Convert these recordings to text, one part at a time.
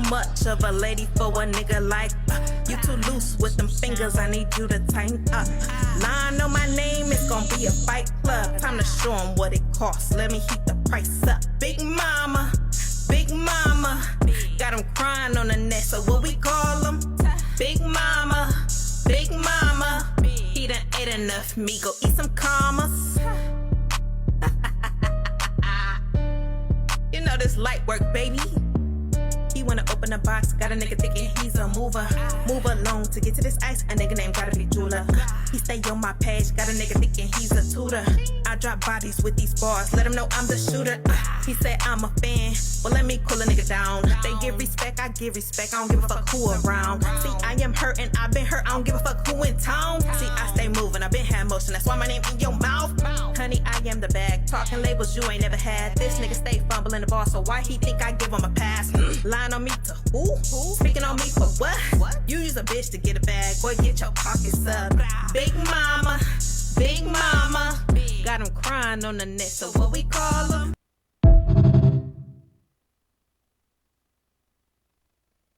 much of a lady for a nigga like you too loose with them fingers, I need you to tighten up. Lying on my name, it's gonna be a fight club. Time to show them what it costs, let me heat the price up. Big mama, got them crying on the net, so what we call them? Big mama, he done ate enough meat, go eat some commas. You know this light work, baby. He wanna open a box, got a nigga thinking he's a mover. Move along to get to this ice, a nigga name gotta be jeweler. He stay on my page, got a nigga thinking he's a tutor. I drop bodies with these bars, let him know I'm the shooter. He said I'm a fan, well let me cool a nigga down. They give respect, I give respect, I don't give a fuck who around. See, I am hurt and I've been hurt, I don't give a fuck who in town. See, I stay moving, I've been had motion, that's why my name in your mouth. Honey, I am the bag, talking labels you ain't never had. This nigga stay fumbling the ball, so why he think I give him a pass? Lying on me to who? Speaking on me for what? You use a bitch to get a bag, boy get your pockets up. Big mama, got him crying on the net, so what we call him?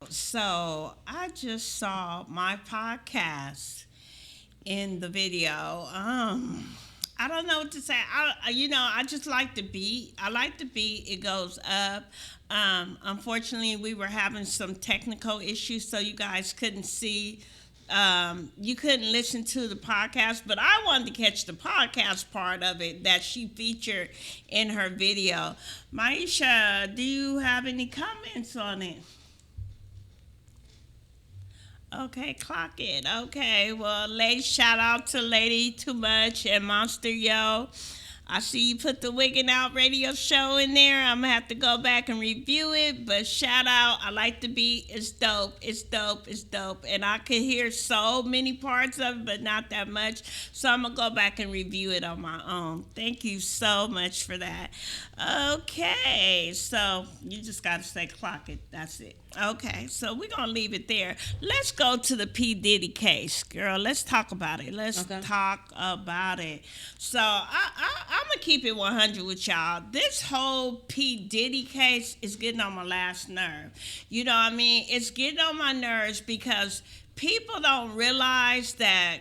So I just saw my podcast in the video. I don't know what to say. I just like the beat. I like the beat. It goes up. Unfortunately, we were having some technical issues, so you guys couldn't see. You couldn't listen to the podcast, but I wanted to catch the podcast part of it that she featured in her video. Maisha, do you have any comments on it? Okay, clock it. Okay, well, lady, shout out to Lady Too Much and Monster Yo. I see you put the Wiggin' Out radio show in there. I'm going to have to go back and review it. But shout out. I like the beat. It's dope. It's dope. It's dope. And I could hear so many parts of it, but not that much. So I'm going to go back and review it on my own. Thank you so much for that. Okay. So you just got to say clock it. That's it. Okay, so we're going to leave it there. Let's go to the P. Diddy case, girl. Let's talk about it. Let's talk about it. So I'm going to keep it 100 with y'all. This whole P. Diddy case is getting on my last nerve. You know what I mean? It's getting on my nerves because people don't realize that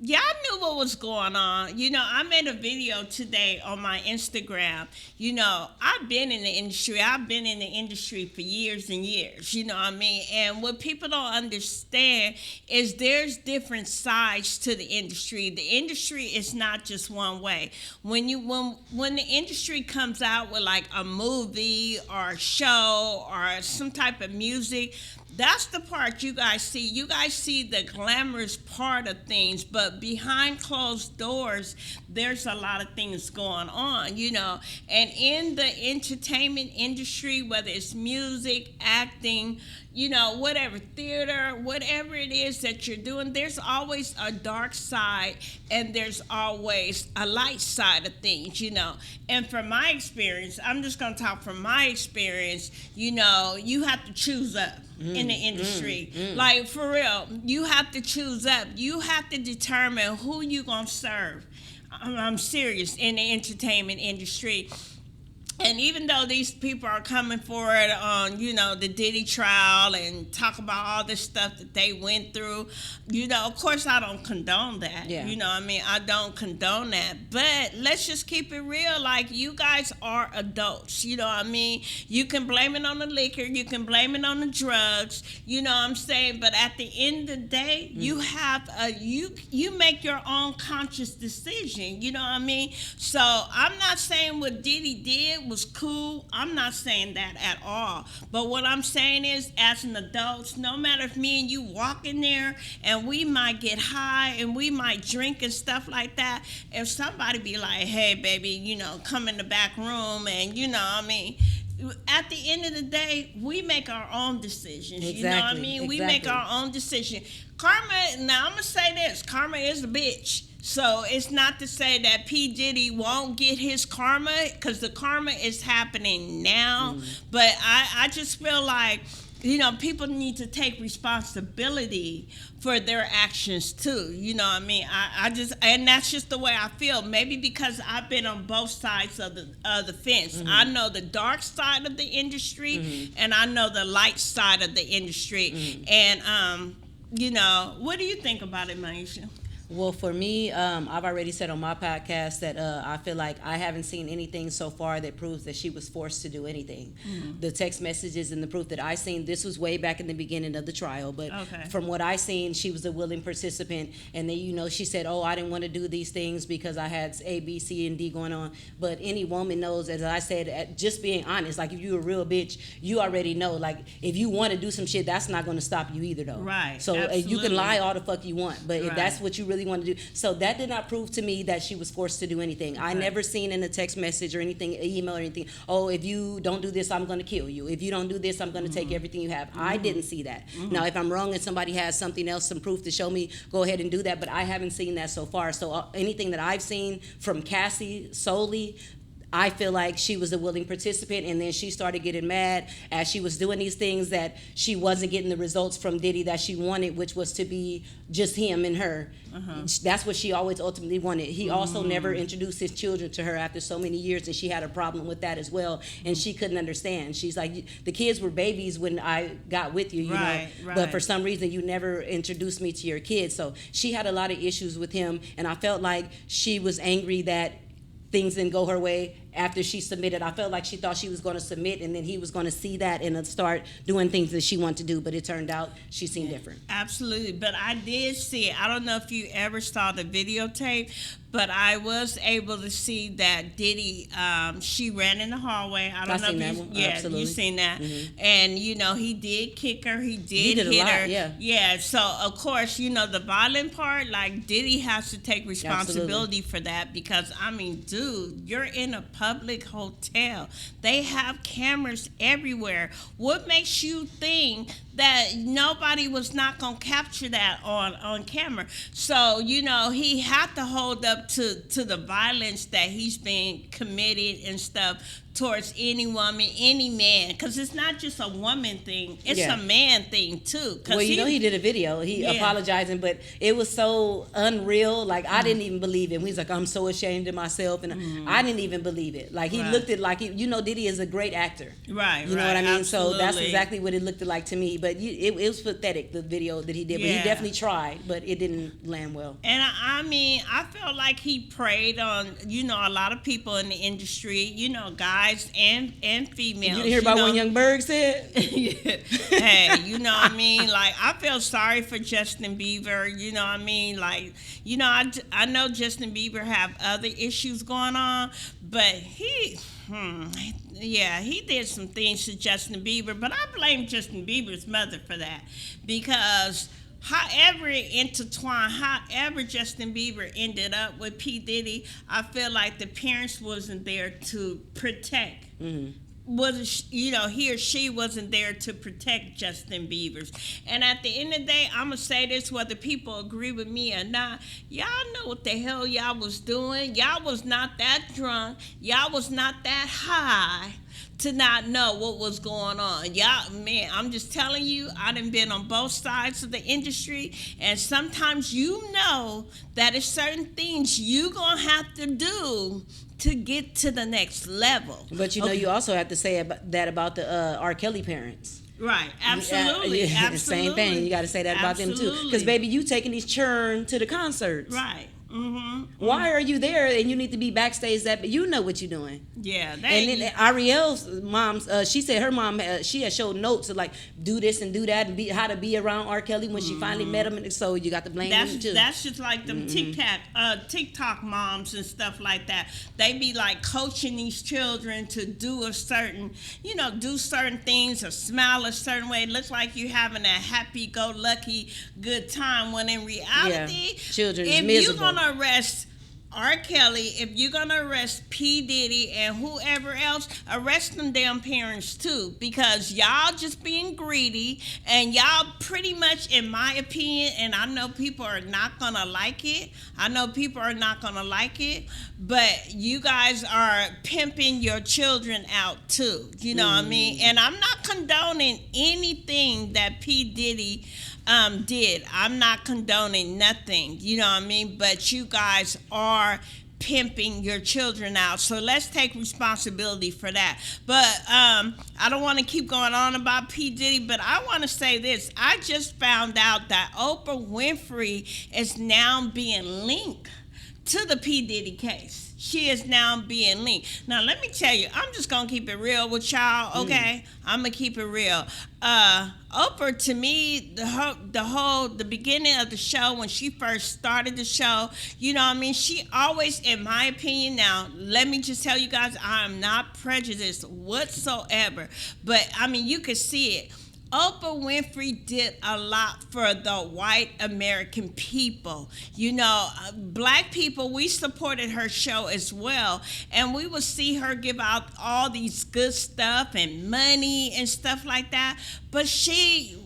y'all knew what was going on. You know, I made a video today on my Instagram. You know, I've been in the industry. I've been in the industry for years and years. You know what I mean? And what people don't understand is there's different sides to the industry. The industry is not just one way. When the industry comes out with like a movie or a show or some type of music, that's the part you guys see. You guys see the glamorous part of things, but behind closed doors, there's a lot of things going on, you know. And in the entertainment industry, whether it's music, acting, you know, whatever, theater, whatever it is that you're doing, there's always a dark side and there's always a light side of things, you know. And from my experience, I'm just going to talk from my experience, you know, you have to choose up in the industry. Like, for real, you have to choose up. You have to determine who you going to serve. I'm serious, in the entertainment industry. And even though these people are coming forward on, you know, the Diddy trial and talk about all this stuff that they went through, you know, of course I don't condone that. Yeah. You know what I mean? I don't condone that. But let's just keep it real. Like, you guys are adults. You know what I mean? You can blame it on the liquor. You can blame it on the drugs. You know what I'm saying? But at the end of the day, you have you make your own conscious decision. You know what I mean? So I'm not saying what Diddy did was cool. I'm not saying that at all. But what I'm saying is, as an adult, no matter if me and you walk in there and we might get high and we might drink and stuff like that, if somebody be like, hey, baby, you know, come in the back room and, you know, I mean, at the end of the day, we make our own decisions. Exactly, you know what I mean? We make our own decision. Karma, now I'm going to say this, karma is a bitch. So it's not to say that P. Diddy won't get his karma, because the karma is happening now. But I just feel like people need to take responsibility for their actions too. You know what I mean? And that's just the way I feel. Maybe because I've been on both sides of the fence. Mm-hmm. I know the dark side of the industry, Mm-hmm. and I know the light side of the industry. Mm-hmm. And what do you think about it, Maisha? Well, for me, I've already said on my podcast that I feel like I haven't seen anything so far that proves that she was forced to do anything. Mm-hmm. The text messages and the proof that I seen, this was way back in the beginning of the trial, but Okay. from what I seen, she was a willing participant. And then, she said, oh, I didn't want to do these things because I had A, B, C, and D going on. But any woman knows, as I said, just being honest, like if you're a real bitch, you already know, like if you want to do some shit, that's not going to stop you either, though. Right, So you absolutely. can lie all the fuck you want, but if Right. that's what you really want to do. So that did not prove to me that she was forced to do anything. I never seen in a text message or anything, email or anything, oh, if you don't do this, I'm going to kill you. If you don't do this, I'm going to take everything you have. I didn't see that. Now, if I'm wrong and somebody has something else, some proof to show me, go ahead and do that. But I haven't seen that so far. So anything that I've seen from Cassie solely, I feel like she was a willing participant, and then she started getting mad as she was doing these things that she wasn't getting the results from Diddy that she wanted, which was to be just him and her. That's what she always ultimately wanted. He also never introduced his children to her after so many years, and she had a problem with that as well, and she couldn't understand. She's like, the kids were babies when I got with you, you Right, know, right. but for some reason you never introduced me to your kids. So she had a lot of issues with him, and I felt like she was angry that things didn't go her way after she submitted. I felt like she thought she was going to submit, and then he was going to see that and start doing things that she wanted to do, but it turned out she seemed different. Absolutely. But I did see it. I don't know if you ever saw the videotape, but I was able to see that Diddy, she ran in the hallway. I don't know seen if that you, one. yeah, Absolutely. you seen that. Mm-hmm. And, he did kick her. He did a hit lot, her. yeah. Yeah. So, of course, the violent part, like Diddy has to take responsibility for that because, dude, you're in a public hotel. They have cameras everywhere. What makes you think that nobody was not going to capture that on camera? So, he had to hold up to the violence that he's been committed and stuff towards any woman, any man, because it's not just a woman thing, it's a man thing too. Well, he did a video, apologizing, but it was so unreal, like I didn't even believe him. He's like, I'm so ashamed of myself, and I didn't even believe it. Like he looked at like, Diddy is a great actor. Right, You know what I mean? Absolutely. So that's exactly what it looked like to me, but it was pathetic, the video that he did, but he definitely tried, but it didn't land well. And I felt like he preyed on, a lot of people in the industry, guys and females. You didn't hear about what Young Berg said? Hey, what I mean? Like, I feel sorry for Justin Bieber, what I mean? Like, I know Justin Bieber have other issues going on, but he did some things to Justin Bieber, but I blame Justin Bieber's mother for that because however it intertwined, however Justin Bieber ended up with P. Diddy, I feel like the parents wasn't there to protect. He or she wasn't there to protect Justin Bieber's. And at the end of the day, I'm going to say this, whether people agree with me or not, y'all know what the hell y'all was doing. Y'all was not that drunk. Y'all was not that high to not know what was going on. Y'all, man, I'm just telling you, I done been on both sides of the industry, and sometimes that it's certain things you gonna have to do to get to the next level. But you also have to say about the R. Kelly parents. Right, absolutely, absolutely. Same thing. You got to say that about them too, because baby, you taking these churn to the concerts. Right. Mm-hmm. Why are you there and you need to be backstage? That you know what you're doing. Yeah. And then Ariel's mom, she said her mom, she had showed notes of like do this and do that and how to be around R. Kelly when she finally met him. And so you got to blame him too. That's just like them TikTok moms and stuff like that. They be like coaching these children to do a certain, do certain things or smile a certain way. It looks like you're having a happy-go-lucky good time when in reality, children is if miserable. you're gonna arrest R. Kelly, if you're gonna arrest P. Diddy and whoever else, arrest them damn parents too, because y'all just being greedy, and y'all pretty much, in my opinion, and I know people are not gonna like it. But you guys are pimping your children out too. You know what I mean? And I'm not condoning anything that P. Diddy did. I'm not condoning nothing, you know what I mean? But you guys are pimping your children out. So let's take responsibility for that. But I don't want to keep going on about P. Diddy, but I want to say this. I just found out that Oprah Winfrey is now being linked to the P. Diddy case. She is now being linked. Now, let me tell you, I'm just going to keep it real with y'all, okay? I'm going to keep it real. Oprah, to me, the beginning of the show, when she first started the show, you know what I mean? She always, in my opinion, now, let me just tell you guys, I am not prejudiced whatsoever. But, I mean, you can see it. Oprah Winfrey did a lot for the white American people. You know, black people, we supported her show as well. And we would see her give out all these good stuff and money and stuff like that. But she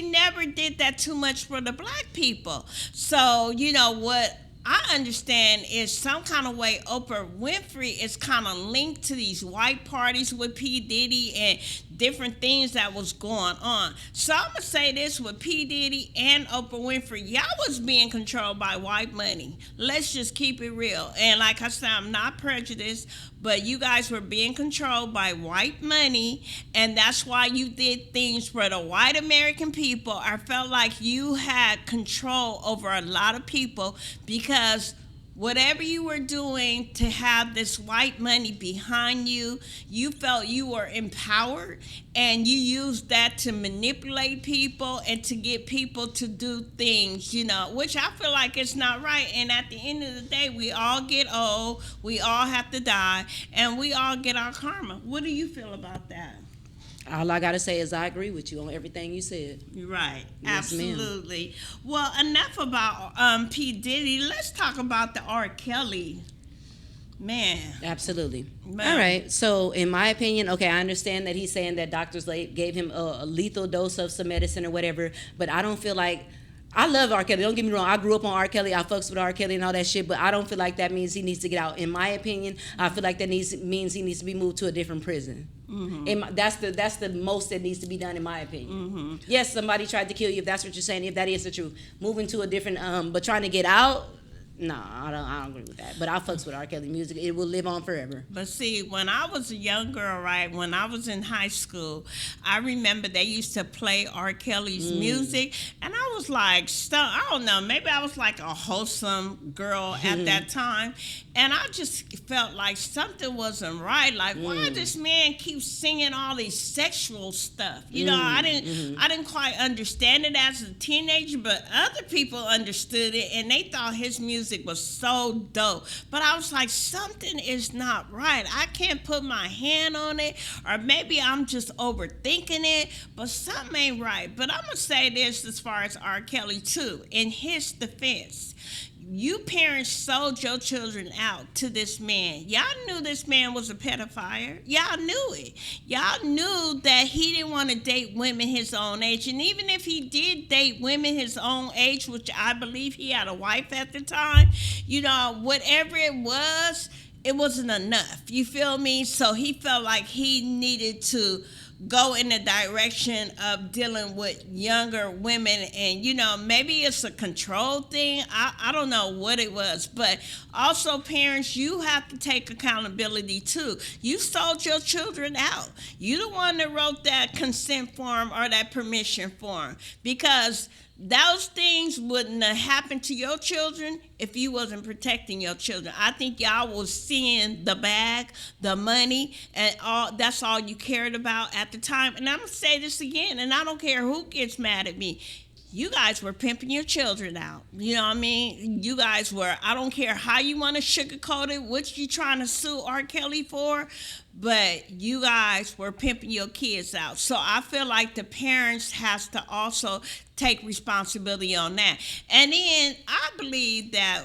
never did that too much for the black people. So, you know, what I understand is some kind of way Oprah Winfrey is kind of linked to these white parties with P. Diddy and different things that was going on. So I'm going to say this with P. Diddy and Oprah Winfrey. Y'all was being controlled by white money. Let's just keep it real. And like I said, I'm not prejudiced, but you guys were being controlled by white money, and that's why you did things for the white American people. I felt like you had control over a lot of people because whatever you were doing to have this white money behind you, you felt you were empowered, and you used that to manipulate people and to get people to do things, you know, which I feel like it's not right. And at the end of the day, we all get old, we all have to die, and we all get our karma. What do you feel about that? All I got to say is I agree with you on everything you said. Right. Yes, Absolutely. Ma'am. Well, enough about P. Diddy. Let's talk about the R. Kelly. Man. Absolutely. Man. All right. So, in my opinion, okay, I understand that he's saying that doctors gave him a lethal dose of some medicine or whatever, but I don't feel like, I love R. Kelly. Don't get me wrong. I grew up on R. Kelly. I fucks with R. Kelly and all that shit, but I don't feel like that means he needs to get out. In my opinion, I feel like that means he needs to be moved to a different prison. Mm-hmm. That's the most that needs to be done, in my opinion. Mm-hmm. Yes, somebody tried to kill you, if that's what you're saying, if that is the truth. Moving to a different, but trying to get out, no, I don't agree with that. But I fucks with R. Kelly music. It will live on forever. But see, when I was a young girl, right, when I was in high school, I remember they used to play R. Kelly's music, and I was like, I don't know, maybe I was like a wholesome girl at that time, and I just felt like something wasn't right. Like, why this man keep singing all these sexual stuff? You know, I didn't quite understand it as a teenager, but other people understood it, and they thought his music was so dope. But I was like, something is not right. I can't put my hand on it, or maybe I'm just overthinking it, but something ain't right. But I'm going to say this as far as R. Kelly, too. In his defense, you parents sold your children out to this man. Y'all knew this man was a pedophile. Y'all knew it. Y'all knew that he didn't want to date women his own age. And even if he did date women his own age, which I believe he had a wife at the time, you know, whatever it wasn't enough. You feel me? So he felt like he needed to go in the direction of dealing with younger women, and you know, maybe it's a control thing. I don't know what it was, but also parents, you have to take accountability too. You sold your children out. You the one that wrote that consent form or that permission form, because those things wouldn't have happened to your children if you wasn't protecting your children. I think y'all was seeing the bag, the money, and all. That's all you cared about at the time. And I'm going to say this again, and I don't care who gets mad at me. You guys were pimping your children out. You know what I mean? You guys were, I don't care how you want to sugarcoat it, what you trying to sue R. Kelly for, but you guys were pimping your kids out. So I feel like the parents has to also take responsibility on that. And then I believe that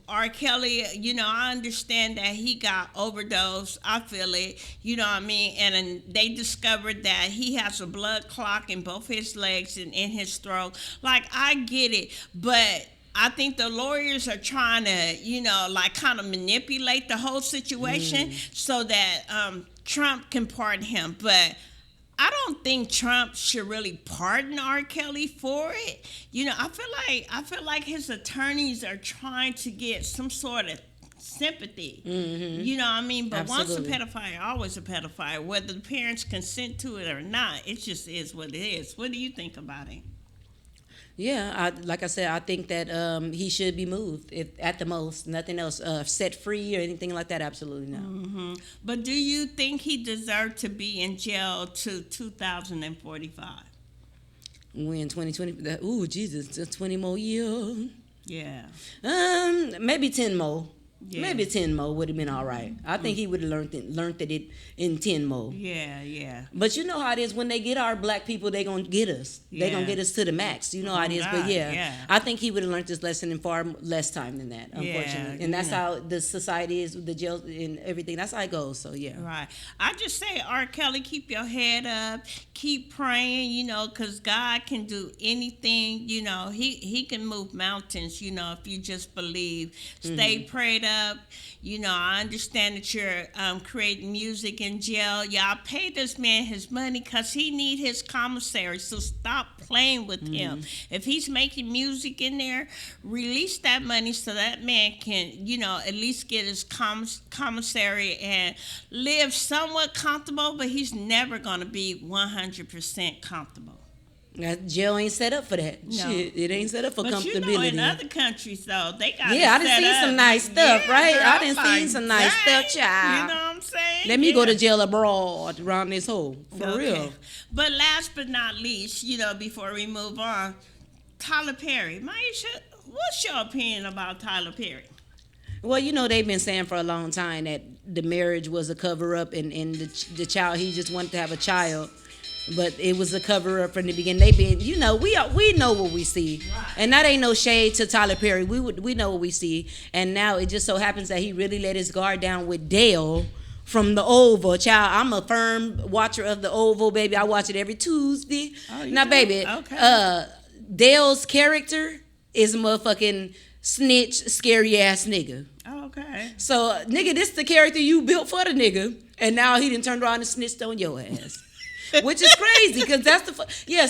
R. Kelly, I understand that he got overdosed. I feel it, you know what I mean? And then they discovered that he has a blood clot in both his legs and in his throat. Like, I get it, but I think the lawyers are trying to, kind of manipulate the whole situation so that Trump can pardon him. But I don't think Trump should really pardon R. Kelly for it. I feel like his attorneys are trying to get some sort of sympathy. You know what I mean? But Absolutely. once a pedophile, always a pedophile. Whether the parents consent to it or not, it just is what it is. What do you think about it? Yeah, like I said, I think that he should be moved, if at the most, nothing else. Set free or anything like that, absolutely not. But do you think he deserved to be in jail to 2045? When 2020, ooh, Jesus, just 20 more years. Yeah. Maybe 10 more. Yeah. Maybe 10 more would have been all right. I think he would have learned it in 10 more. Yeah. But you know how it is, when they get our black people, they gonna get us. They gonna get us to the max. You know how it is. But yeah, I think he would have learned this lesson in far less time than that, unfortunately. And that's how the society is, the jail and everything. That's how it goes. So yeah. Right. I just say, R. Kelly, keep your head up. Keep praying, because God can do anything. He can move mountains, if you just believe. Stay prayed up. I understand that you're creating music in jail. Y'all pay this man his money because he need his commissary. So stop playing with him. If he's making music in there, release that money so that man can, at least get his commissary and live somewhat comfortable. But he's never going to be 100% comfortable. Jail ain't set up for that. No. Shit, it ain't set up for but comfortability. in other countries, though, they got I done seen some nice stuff, right? Girl, I done seen some nice stuff, child. You know what I'm saying? Let me go to jail abroad around this hole, for real. But last but not least, before we move on, Tyler Perry. Maisha, what's your opinion about Tyler Perry? Well, they've been saying for a long time that the marriage was a cover-up and the child, he just wanted to have a child. But it was a cover-up from the beginning. They been, we know what we see, and that ain't no shade to Tyler Perry. We know what we see, and now it just so happens that he really let his guard down with Dale from the Oval. Child, I'm a firm watcher of the Oval, baby. I watch it every Tuesday. Now, baby, Dale's character is a motherfucking snitch, scary ass nigga. Okay. So, nigga, this the character you built for the nigga, and now he done turned around and snitched on your ass. Which is crazy, because that's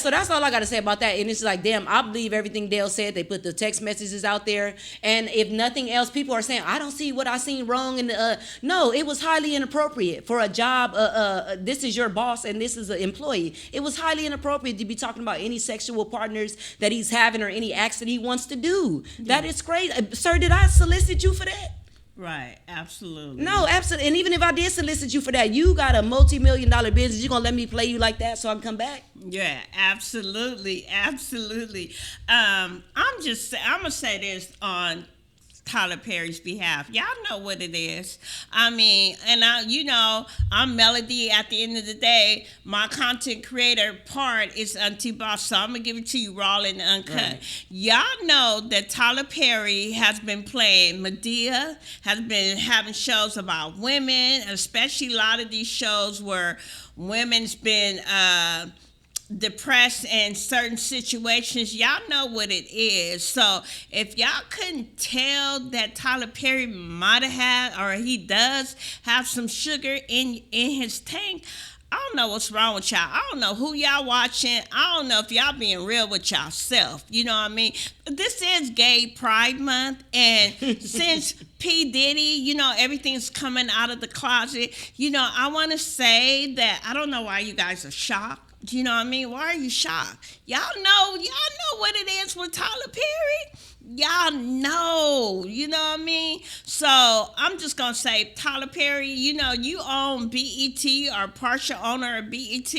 so that's all I got to say about that. And it's like, damn, I believe everything Dale said. They put the text messages out there, and if nothing else, people are saying, I don't see what I seen wrong in the no, it was highly inappropriate for a job. This is your boss and this is an employee. It was highly inappropriate to be talking about any sexual partners that he's having or any acts that he wants to do. That is crazy. Sir, did I solicit you for that? Right, absolutely. No, absolutely. And even if I did solicit you for that, you got a multi-million-dollar business. You gonna let me play you like that so I can come back? Yeah, absolutely. I'm gonna say this on Tyler Perry's behalf. Y'all know what it is. I mean, and I'm Melody. At the end of the day, my content creator part is Auntie Boss, so I'm gonna give it to you raw and uncut. Right. Y'all know that Tyler Perry has been playing Medea, has been having shows about women, especially a lot of these shows where women's been depressed in certain situations. Y'all know what it is. So if y'all couldn't tell that Tyler Perry might have had, or he does have some sugar in his tank, I don't know what's wrong with y'all. I don't know who y'all watching. I don't know if y'all being real with y'allself. You know what I mean? This is Gay Pride Month, and since P. Diddy, everything's coming out of the closet, I want to say that I don't know why you guys are shocked. You know what I mean? Why are you shocked? Y'all know what it is with Tyler Perry. Y'all know, you know what I mean? So I'm just going to say, Tyler Perry, you own BET or partial owner of BET.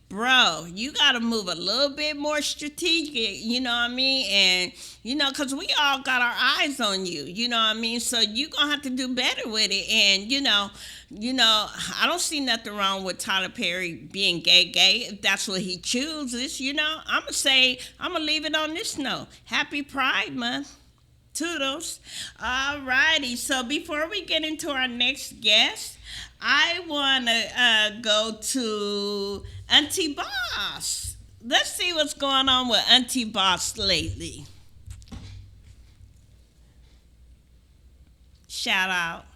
Bro, you got to move a little bit more strategic, you know what I mean? And, because we all got our eyes on you, you know what I mean? So you going to have to do better with it. And, I don't see nothing wrong with Tyler Perry being gay, if that's what he chooses, I'm going to leave it on this note. Happy Pride Month Toodles. All righty. So before we get into our next guest, I want to go to Auntie Boss. Let's see what's going on with Auntie Boss lately. Shout out.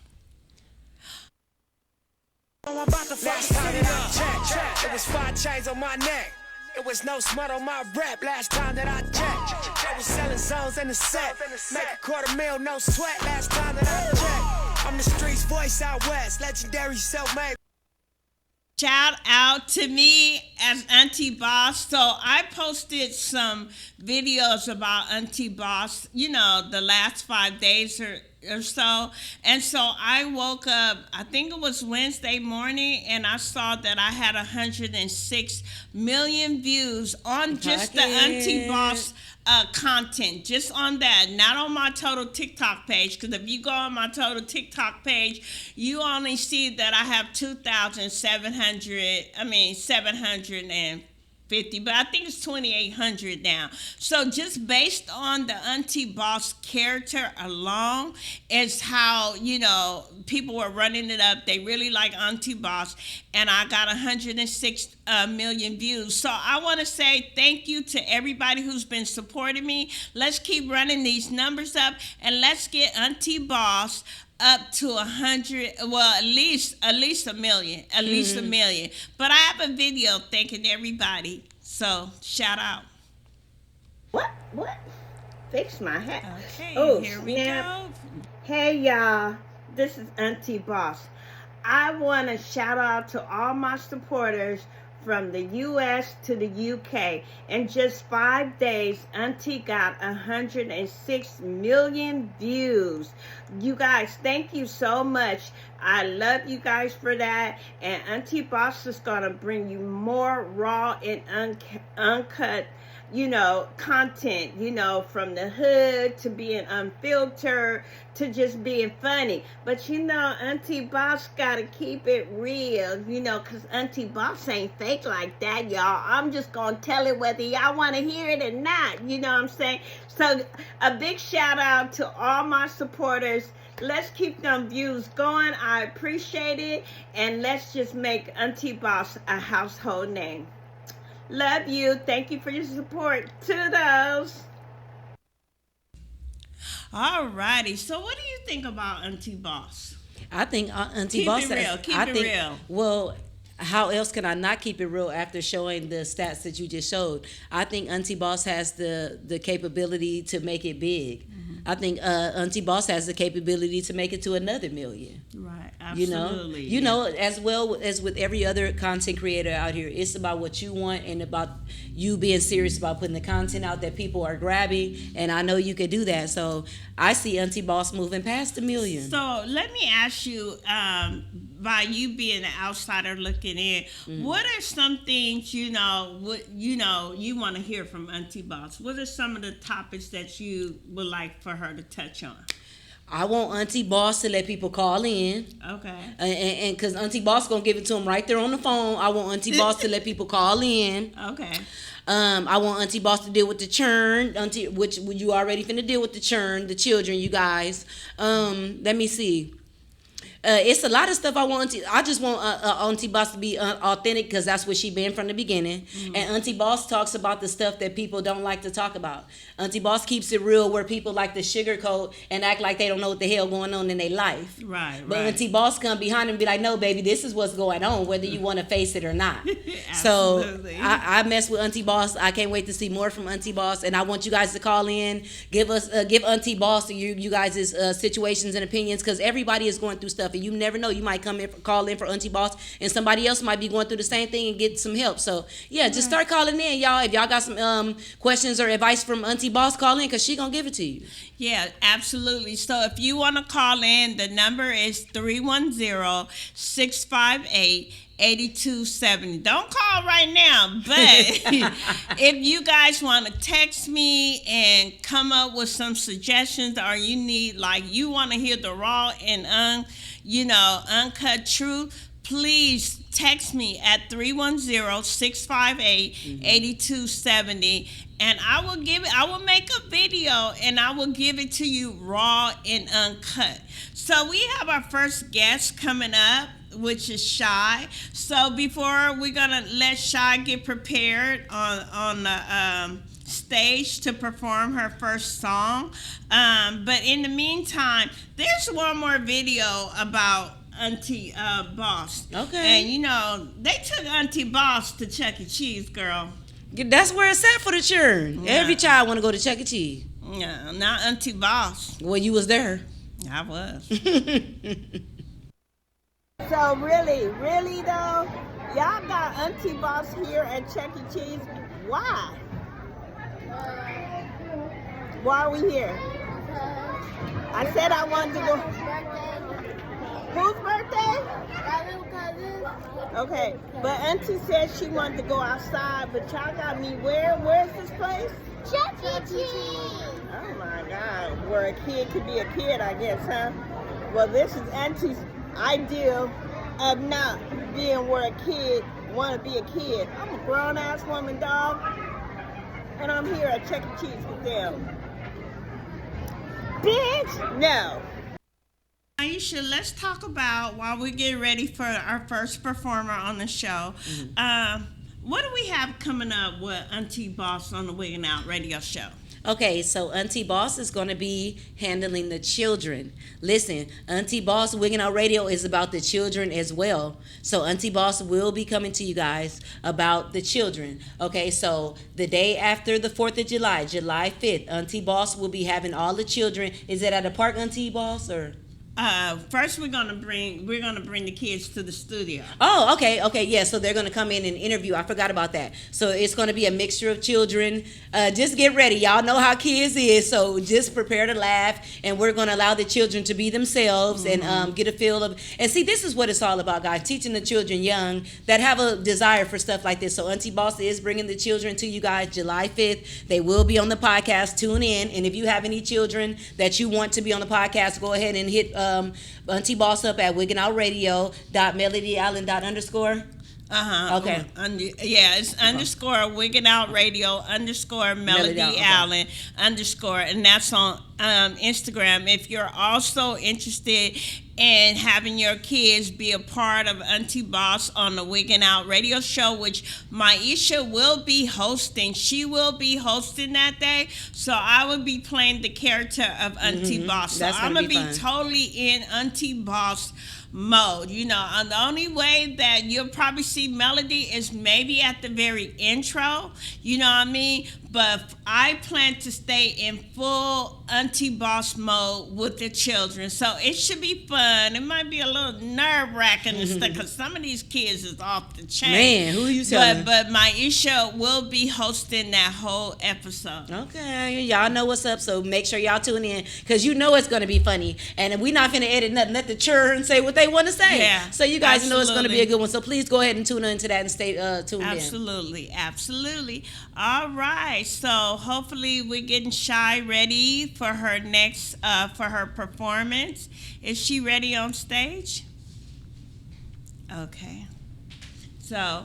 Last time that I checked, it was 5 chains on my neck. It was no smut on my rep. Last time that I checked, I was selling zones in the set. Make a $250,000, no sweat. Last time that I checked, I'm the streets voice out west. Legendary self-made. Shout out to me as Auntie Boss. So I posted some videos about Auntie Boss, the last 5 days or so. And so I woke up, I think it was Wednesday morning, and I saw that I had 106 million views on just the Auntie Boss content, just on that, not on my total TikTok page, because if you go on my total TikTok page, you only see that I have 750, but I think it's 2,800 now. So just based on the Auntie Boss character alone is how, people were running it up. They really like Auntie Boss, and I got 106 million views. So I want to say thank you to everybody who's been supporting me. Let's keep running these numbers up, and let's get Auntie Boss up to 100, well, at least a million, a million. But I have a video thanking everybody, so shout out. What? Fix my hat. Okay, Oh, here we snap. go. Hey, y'all. This is Auntie Boss. I want to shout out to all my supporters from the U.S. to the U.K. In just 5 days, Auntie got 106 million views. You guys, thank you so much. I love you guys for that. And Auntie Boss is going to bring you more raw and uncut content, from the hood to being unfiltered to just being funny. But Auntie Boss gotta keep it real, because Auntie Boss ain't fake like that, y'all. I'm just gonna tell it whether y'all want to hear it or not, you know what I'm saying? So a big shout out to all my supporters. Let's keep them views going. I appreciate it. And let's just make Auntie Boss a household name. Love you. Thank you for your support. Toodles. All righty. So what do you think about Auntie Boss? I think Auntie Keep Boss it real. Keep it real. Well, how else can I not keep it real after showing the stats that you just showed? I think Auntie Boss has the capability to make it big. I think Auntie Boss has the capability to make it to another million. Right, absolutely. As well as with every other content creator out here, it's about what you want and about you being serious about putting the content out that people are grabbing. And I know you could do that. So I see Auntie Boss moving past $1 million. So let me ask you, by you being an outsider looking in, what are some things you want to hear from Auntie Boss? What are some of the topics that you would like for her to touch on? I want Auntie Boss to let people call in. Okay. And because Auntie Boss gonna give it to them right there on the phone. I want Auntie Boss to let people call in. Okay. I want Auntie Boss to deal with the churn, which you already finna deal with the churn, the children, you guys. Let me see. It's a lot of stuff I want. I just want Auntie Boss to be authentic because that's what she been from the beginning. Mm-hmm. And Auntie Boss talks about the stuff that people don't like to talk about. Auntie Boss keeps it real where people like to sugarcoat and act like they don't know what the hell going on in their life. Right. But Auntie Boss come behind and be like, no, baby, this is what's going on, whether you want to face it or not. So I mess with Auntie Boss. I can't wait to see more from Auntie Boss. And I want you guys to call in, give Auntie Boss you guys' situations and opinions because everybody is going through stuff. And you never know, you might call in for Auntie Boss and somebody else might be going through the same thing and get some help. So yeah, just start calling in, y'all. If y'all got some questions or advice from Auntie Boss, call in because she gonna give it to you. Yeah, absolutely. So if you want to call in, the number is 310-658-8270. Don't call right now, but if you guys want to text me and come up with some suggestions, or you need, you want to hear the raw and uncut truth, please text me at 310-658-8270, and I will make a video and I will give it to you raw and uncut. So we have our first guest coming up, which is Shy. So before we're gonna let Shy get prepared on the stage to perform her first song, but in the meantime, there's one more video about Auntie Boss. Okay. And they took Auntie Boss to Chuck E. Cheese, girl. That's where it's at for the children. Yeah. Every child want to go to Chuck E. Cheese. Yeah, not Auntie Boss. Well, you was there. I was. So really though, y'all got Auntie Boss here at Chuck E. Cheese. Why? Why are we here? I said I wanted to go. Whose birthday? My little cousin. Okay, but Auntie said she wanted to go outside, but y'all got me where's this place? Chuck E. Cheese. Oh my God, where a kid could be a kid, I guess, huh? Well, this is Auntie's ideal of not being where a kid want to be a kid. I'm a grown-ass woman, dog, and I'm here at Chuck E. Cheese with them. Bitch, no. Aisha, let's talk about, while we get ready for our first performer on the show, what do we have coming up with Auntie Boss on the Wiggin' Out radio show? Okay, so Auntie Boss is going to be handling the children. Listen, Auntie Boss Wiggin' Out Radio is about the children as well. So Auntie Boss will be coming to you guys about the children. Okay, so the day after the 4th of July, July 5th, Auntie Boss will be having all the children. Is it at a park, Auntie Boss, or? First we're gonna bring the kids to the studio. Oh, okay, yeah. So they're gonna come in and interview. I forgot about that. So it's gonna be a mixture of children. Just get ready. Y'all know how kids is, so just prepare to laugh. And we're gonna allow the children to be themselves and get a feel of. And see, this is what it's all about, guys. Teaching the children young that have a desire for stuff like this. So Auntie Boss is bringing the children to you guys July 5th. They will be on the podcast. Tune in. And if you have any children that you want to be on the podcast, go ahead and hit Auntie Boss up at wigginoutradio.melodyallen._. Okay. It's underscore Wiggin' Out Radio underscore Melody Allen underscore, and that's on Instagram. If you're also interested in having your kids be a part of Auntie Boss on the Wiggin' Out Radio show, which Maisha will be hosting. She will be hosting that day, so I will be playing the character of Auntie Boss. So I'm gonna be totally in Auntie Boss mode. The only way that you'll probably see Melody is maybe at the very intro, you know what I mean? But I plan to stay in full Auntie Boss mode with the children. So it should be fun. It might be a little nerve-wracking and stuff, because some of these kids is off the chain. Man, who are you telling? But Maisha will be hosting that whole episode. Okay, y'all know what's up, so make sure y'all tune in, because you know it's going to be funny. And we're not going to edit nothing. Let the children say what they want to say. Yeah, so you guys know it's going to be a good one. So please go ahead and tune into that and stay tuned in. Absolutely. All right. So hopefully we're getting Shy ready for her next for her performance. Is she ready on stage? Okay. So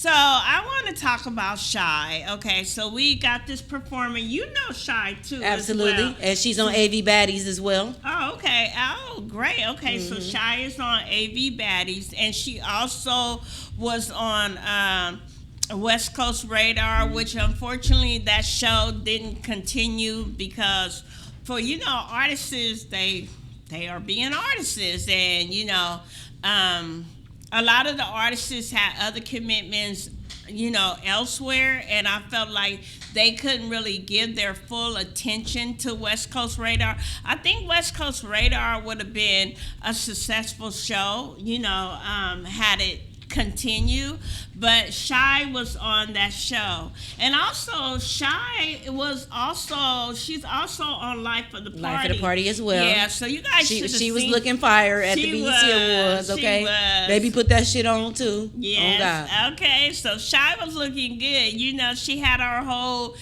I want to talk about Shy. Okay, so we got this performer. You know Shy too. Absolutely. As well. And she's on AV Baddies as well. Oh, okay. Oh, great. Okay, so Shy is on AV Baddies, and she also was on West Coast Radar, which unfortunately that show didn't continue because for artists, they are being artists, and a lot of the artists had other commitments elsewhere, and I felt like they couldn't really give their full attention to West Coast Radar. I think West Coast Radar would have been a successful show, had it continue, but Shy was on that show, and also she's also on Life of the Party. Life of the Party as well. Yeah, so you guys should have seen. She was looking fire at the BET Awards. Okay, she was. Baby, put that shit on too. Yes. Oh God. Okay, so Shy was looking good. She had our whole,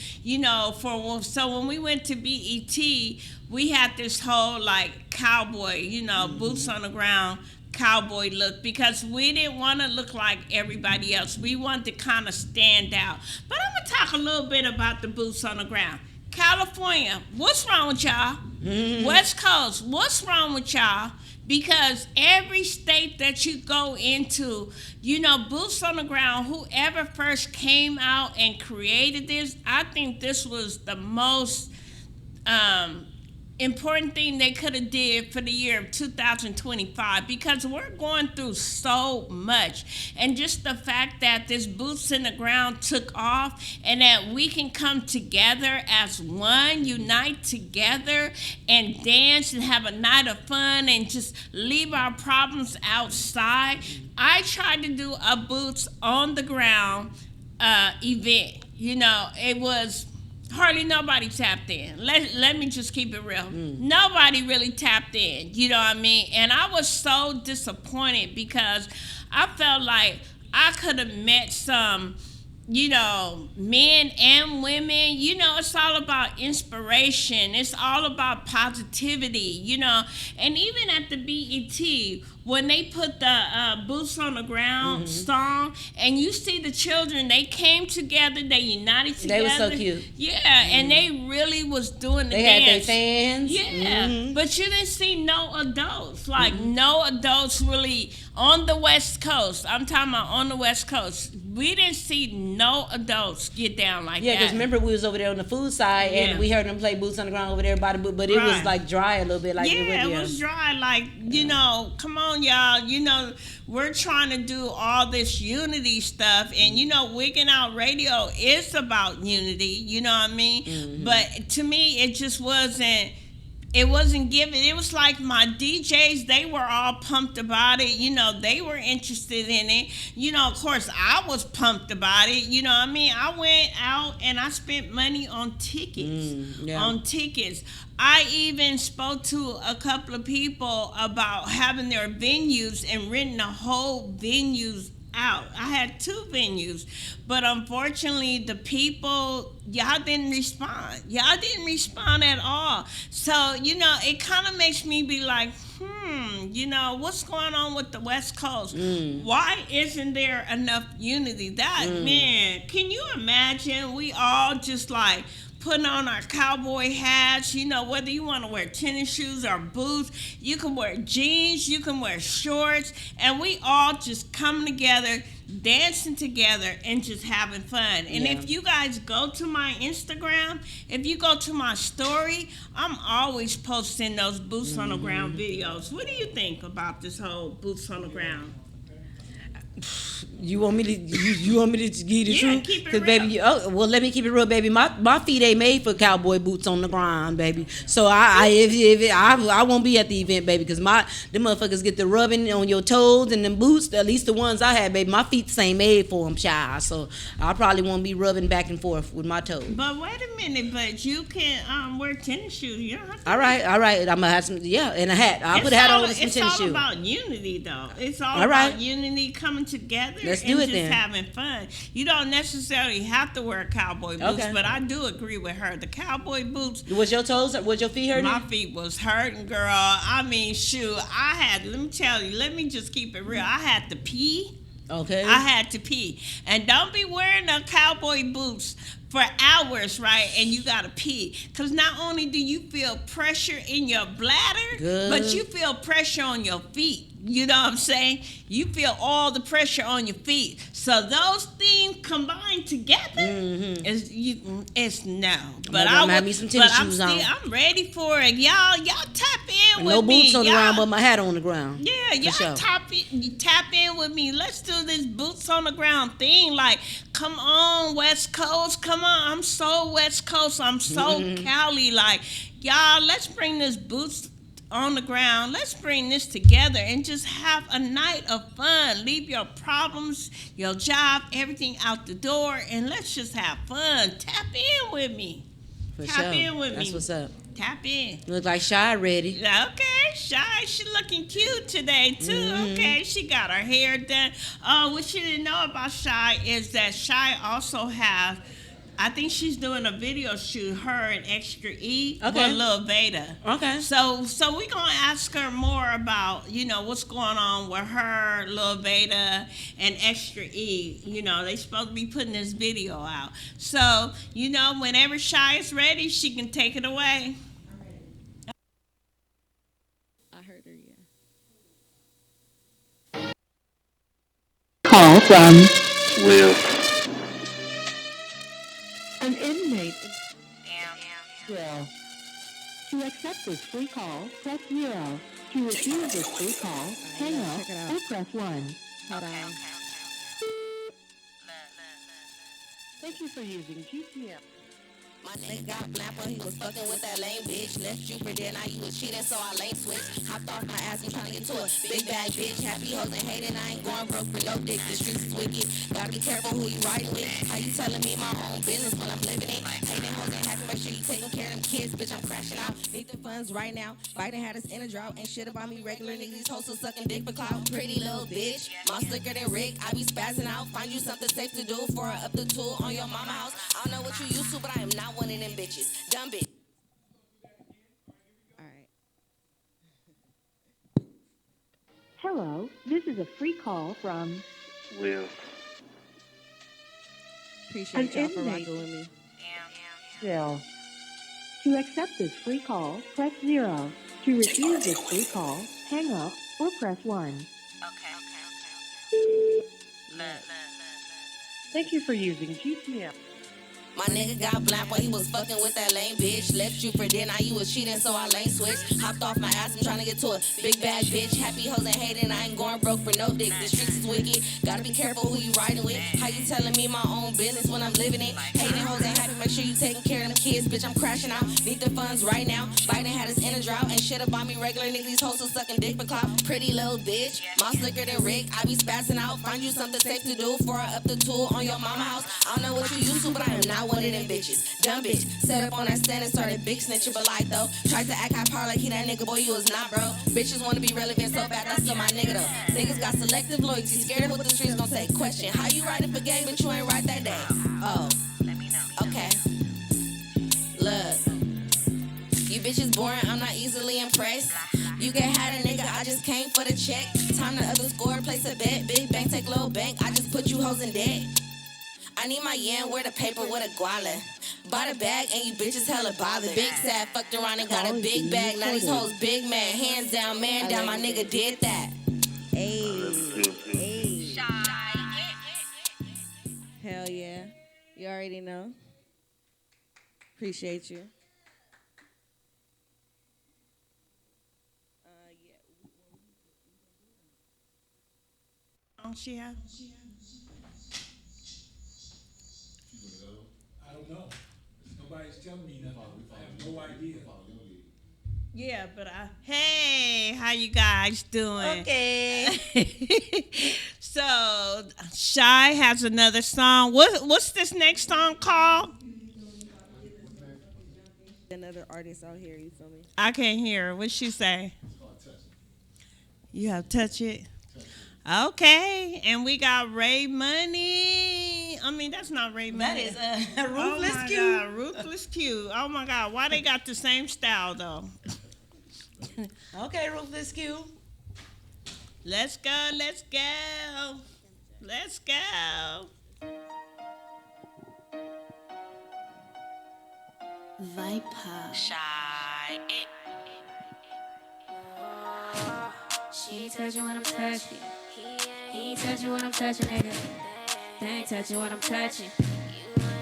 so when we went to BET, we had this whole like cowboy, boots on the ground cowboy look because we didn't want to look like everybody else. We wanted to kind of stand out. But I'm going to talk a little bit about the boots on the ground. California, what's wrong with y'all? West Coast, what's wrong with y'all? Because every state that you go into, you know, boots on the ground, whoever first came out and created this, I think this was the most important thing they could have did for the year of 2025 because we're going through so much. And just the fact that this boots in the ground took off and that we can come together as one, unite together and dance and have a night of fun and just leave our problems outside. I tried to do a boots on the ground event. You know, it was hardly nobody tapped in. Let me just keep it real. Nobody really tapped in, you know what I mean? And I was so disappointed because I felt like I could have met some, you know, men and women. You know, it's all about inspiration. It's all about positivity, you know. And even at the BET, when they put the Boots on the Ground song, and you see the children, they came together, they united together. They were so cute. Yeah, and they really was doing the they dance. They had their fans. Yeah, but you didn't see no adults. Like, no adults really on the West Coast. I'm talking about on the West Coast. We didn't see no adults get down like that. Yeah, because remember we was over there on the food side, and we heard them play Boots on the Ground over there by the boot, but it was like dry a little bit. Like it was dry. Like, you know, come on, y'all. You know, we're trying to do all this unity stuff, and you know, Wigginoutradio is about unity. You know what I mean? But to me, it just wasn't. It wasn't given. It was like my DJs, they were all pumped about it. You know, they were interested in it. You know, of course, I was pumped about it. You know what I mean? I went out and I spent money on tickets. On tickets. I even spoke to a couple of people about having their venues and renting the whole venues out. I had 2 venues, but unfortunately the people, y'all didn't respond. Y'all didn't respond at all. So, you know, it kind of makes me be like, you know, what's going on with the West Coast? Why isn't there enough unity? That, man, can you imagine we all just like putting on our cowboy hats, you know, whether you want to wear tennis shoes or boots, you can wear jeans, you can wear shorts, and we all just come together, dancing together, and just having fun. And if you guys go to my Instagram, if you go to my story, I'm always posting those Boots on the Ground videos. What do you think about this whole Boots on the Ground? You want me to you want me to give you the truth? Keep it real. Baby, well, let me keep it real, baby. My feet ain't made for cowboy boots on the ground, baby. So I won't be at the event, baby, because the motherfuckers get the rubbing on your toes and them boots. At least the ones I had, baby, my feet ain't made for them, child. So I probably won't be rubbing back and forth with my toes. But wait a minute, but you can wear tennis shoes. You don't have to. All right. I'm gonna have some, and a hat. I'll put a hat on with some tennis shoes. It's all about unity, though. It's all about unity, coming together. Let's do it just then. Having fun. You don't necessarily have to wear cowboy boots, Okay. but I do agree with her. The cowboy boots. Was your feet hurting? My feet was hurting, girl. I mean, shoot. Let me tell you, let me just keep it real. I had to pee. Okay. I had to pee. And don't be wearing the cowboy boots for hours, right? And you gotta pee. Because not only do you feel pressure in your bladder, but you feel pressure on your feet. You know what I'm saying? You feel all the pressure on your feet. So those things combined together, it's no. But have me some tennis shoes on. I'm ready for it. Y'all tap in with me. No boots on the ground, but my hat on the ground. Yeah, y'all tap in with me. Let's do this boots on the ground thing. Like, come on, West Coast. Come on. I'm so West Coast. I'm so Cali. Like, y'all, let's bring this boots on the ground. Let's bring this together and just have a night of fun. Leave your problems, your job, everything out the door, and let's just have fun. Tap in with me. Tap in with me. That's what's up. Tap in. You look like Shy ready. Okay, Shy, she looking cute today too. Okay, she got her hair done. What you didn't know about Shy is that Shy also have I think she's doing a video shoot, her and Extra E Okay. with Lil Beta. Okay. So we're gonna ask her more about, what's going on with her, Lil Beta, and Extra E. They supposed to be putting this video out. So, whenever Shy is ready, she can take it away. I heard her, yeah. Call from Will. an inmate. Will. To accept this free call, press 0. To refuse this free call, hang up check it out. or press 1. Hold on. Thank you for using GTM. My nigga got black when he was fucking with that lame bitch. Left you for dead, now you was cheating, so I lane switch. Hopped off my ass, I'm trying to get to it. Big bad bitch, happy hoes and hating. I ain't going broke for no dick. The streets is wicked. Gotta be careful who you riding with. How you telling me my own business when I'm living it? Hating hoes ain't happy, make sure you taking care of them kids. Bitch, I'm crashing out. Need the funds right now. Biden had us in a drought. Ain't shit about me regular niggas. These hoes still sucking dick for clout. Pretty little bitch. More slicker than Rick. I be spazzing out. Find you something safe to do for up the tool on your mama house. I don't know what you used to, but I am not one of them bitches. Dumb bitch. All right. Hello, this is a free call from Will. Appreciate An y'all for inmate. rocking with me. Will. To accept this free call, press 0. To refuse this free call, hang up or press 1. Thank you for using GTM. My nigga got black when he was fucking with that lame bitch. Left you for dead, now you was cheating, so I lane switch. Hopped off my ass, I'm trying to get to it. Big bad bitch, happy hoes and hating. I ain't going broke for no dick. The streets is wicked. Gotta be careful who you riding with. How you telling me my own business when I'm living it? Hating hoes ain't happy, make sure you taking care of them kids. Bitch, I'm crashing out. Need the funds right now. Biden had us in a drought. Ain't shit about me regular niggas. These hoes still sucking dick for clout. Pretty little bitch. More slicker than Rick. I be spazzing out. Find you something safe to do for up the tool on your mama house. I don't know what you used to, but I am not one of them bitches. Dumb bitch, set up on that stand and started big snitching, but like though, tried to act high power like he that nigga, boy, you was not, bro. Bitches wanna be relevant so bad, that's still my nigga though. Niggas got selective loyalty, scared of what the streets gon' say. Question, how you riding for game, but you ain't right that day? Oh, okay. Look, you bitches boring, I'm not easily impressed. You get had a nigga, I just came for the check. Time to other score, place a bet. Big bank, take little bank, I just put you hoes in debt. I need my yen, wear the paper with a guala. Bought a bag and you bitches hella bothered. Big sad, fucked around and got a big bag. Now these hoes big man, hands down, man down. My nigga did that. Hey. Hell yeah. You already know. Appreciate you. She have? I don't know. Nobody's telling me nothing. I have no idea. Yeah, but hey, how you guys doing? Okay. So, Shy has another song. What's this next song called? Another artist out here, you feel me? I can't hear her. What'd she say? You have Touch It? Okay, and we got Ray Money. I mean, that's not Ray Money. That is Oh Ruthless my Q. God, Ruthless Q. Oh my God, why they got the same style though? Okay, Ruthless Q. Let's go, let's go, let's go. Viper. Shy. She ain't touching what I'm touching. He ain't touching what I'm touching, nigga. They ain't touching what I'm touching.